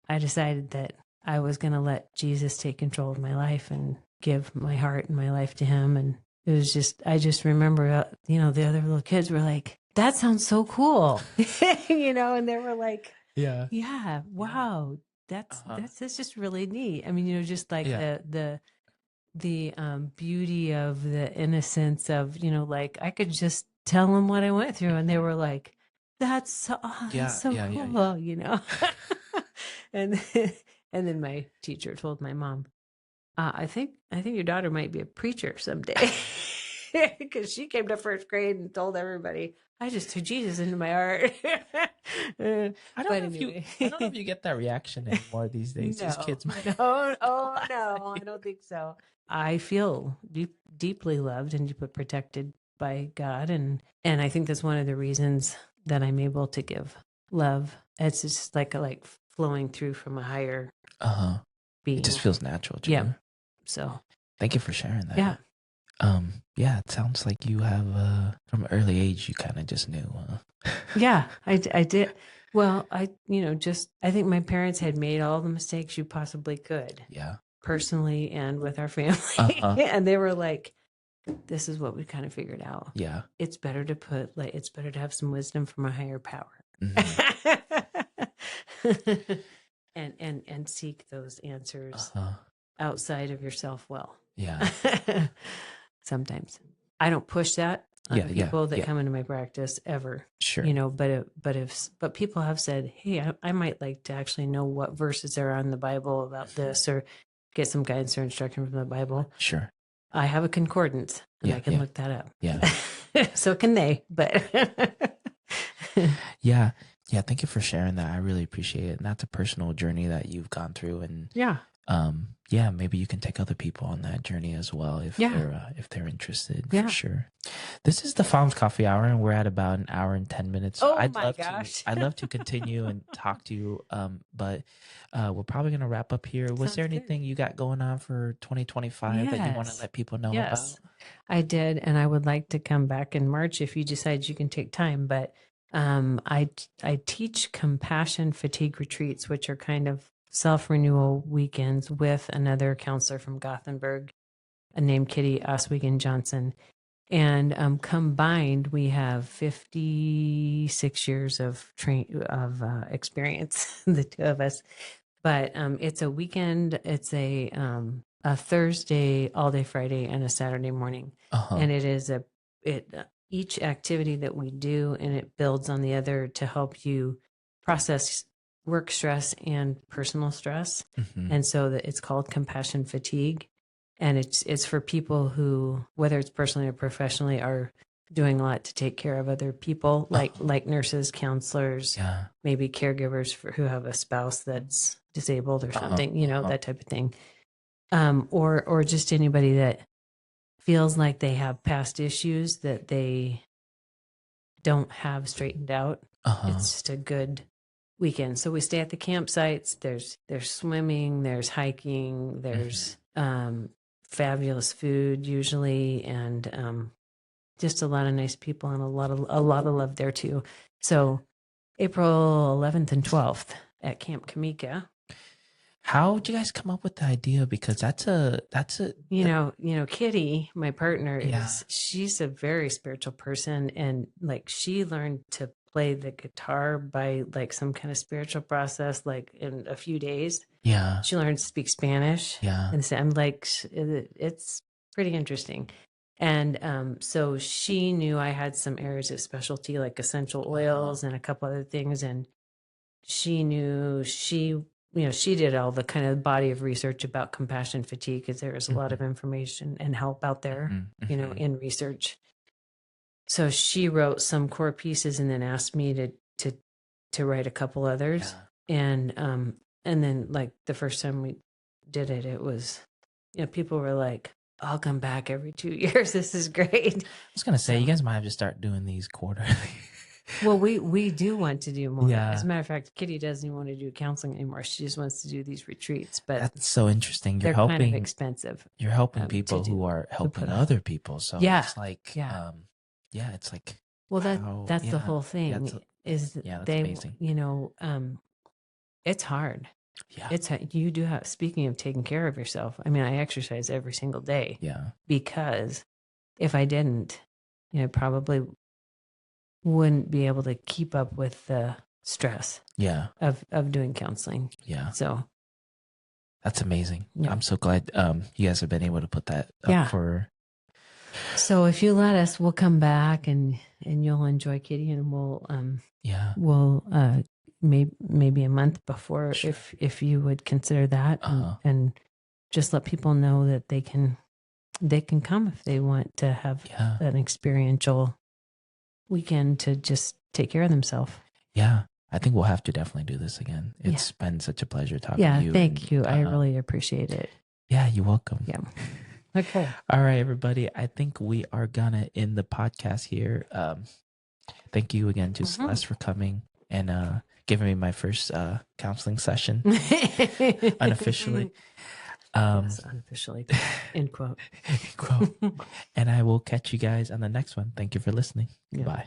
I decided that I was going to let Jesus take control of my life and give my heart and my life to him. And it was I just remember, the other little kids were like, that sounds so cool, and they were like, yeah, wow, that's just really neat. I mean, just like the beauty of the innocence of, like I could just tell them what I went through, and they were like, that's so cool. And and then my teacher told my mom, I think your daughter might be a preacher someday. Because she came to first grade and told everybody, I just took Jesus into my heart. I don't know if you get that reaction anymore these days. No, These kids might. no, I don't think so. I feel deeply loved and deeply protected by God, and I think that's one of the reasons that I'm able to give love. It's just like flowing through from a higher being. It just feels natural to you. you. So thank you for sharing that. Yeah. It sounds like you have from an early age you kind of just knew. Yeah, I did. Well, I think my parents had made all the mistakes you possibly could. Yeah. Personally and with our family. And they were like, this is what we kind of figured out. Yeah. It's better to have some wisdom from a higher power. And seek those answers outside of yourself. Well, yeah. Sometimes I don't push that on people that come into my practice ever. Sure. But people have said, hey, I might like to actually know what verses are on the Bible about this, or get some guidance or instruction from the Bible. Sure. I have a concordance, and I can look that up. Yeah. So can they, but yeah. Thank you for sharing that. I really appreciate it. And that's a personal journey that you've gone through, and maybe you can take other people on that journey as well if they're interested. For sure. This is the Pham's Coffee Hour, and we're at about an hour and 10 minutes. So I'd love to continue and talk to you, but we're probably going to wrap up here. Was there anything you got going on for 2025 that you want to let people know about? I did, and I would like to come back in March if you decide you can take time. But I teach compassion fatigue retreats, which are kind of self-renewal weekends with another counselor from Gothenburg named Kitty Oswegen Johnson. And combined, we have 56 years of experience, the two of us. But it's a weekend. It's a Thursday, all day Friday, and a Saturday morning. And it is each activity that we do, and it builds on the other to help you process work stress and personal stress. And so it's called compassion fatigue. And it's for people who, whether it's personally or professionally, are doing a lot to take care of other people, like nurses, counselors, maybe caregivers who have a spouse that's disabled or something, that type of thing. Or just anybody that feels like they have past issues that they don't have straightened out. It's just a good weekend. So we stay at the campsites. There's swimming, there's hiking, there's fabulous food usually, and just a lot of nice people and a lot of love there too. So April 11th and 12th at Camp Kamika. How did you guys come up with the idea? Because that's a Kitty, my partner, she's a very spiritual person, and like she learned to play the guitar by like some kind of spiritual process, like in a few days. Yeah. She learned to speak Spanish. Yeah. And so I'm like, it's pretty interesting. And so she knew I had some areas of specialty, like essential oils and a couple other things. And she knew she did all the kind of body of research about compassion fatigue, because there is a lot of information and help out there, in research. So she wrote some core pieces and then asked me to write a couple others. Yeah. And then like the first time we did it, it was, people were like, I'll come back every 2 years. This is great. I was going to say, you guys might have to start doing these quarterly. Well, we do want to do more. Yeah. As a matter of fact, Kitty doesn't even want to do counseling anymore. She just wants to do these retreats. But that's so interesting. They're kind of expensive. You're helping people who are helping other people. So it's like, it's like. Well, that's the whole thing. That's amazing. It's hard. Yeah. You do have, speaking of taking care of yourself, I mean, I exercise every single day. Yeah. Because if I didn't, probably wouldn't be able to keep up with the stress of doing counseling. Yeah. So that's amazing. Yeah. I'm so glad you guys have been able to put that up for. So if you let us, we'll come back and you'll enjoy Kitty, and we'll maybe a month before, if you would consider that, and just let people know that they can come if they want to have an experiential weekend to just take care of themselves. Yeah. I think we'll have to definitely do this again. It's been such a pleasure talking to you. Yeah, thank you. I really appreciate it. Yeah, you're welcome. Yeah. Okay. All right, everybody. I think we are gonna end the podcast here. Thank you again to Celeste for coming and giving me my first counseling session unofficially. Yes, unofficially. End quote. And I will catch you guys on the next one. Thank you for listening. Goodbye.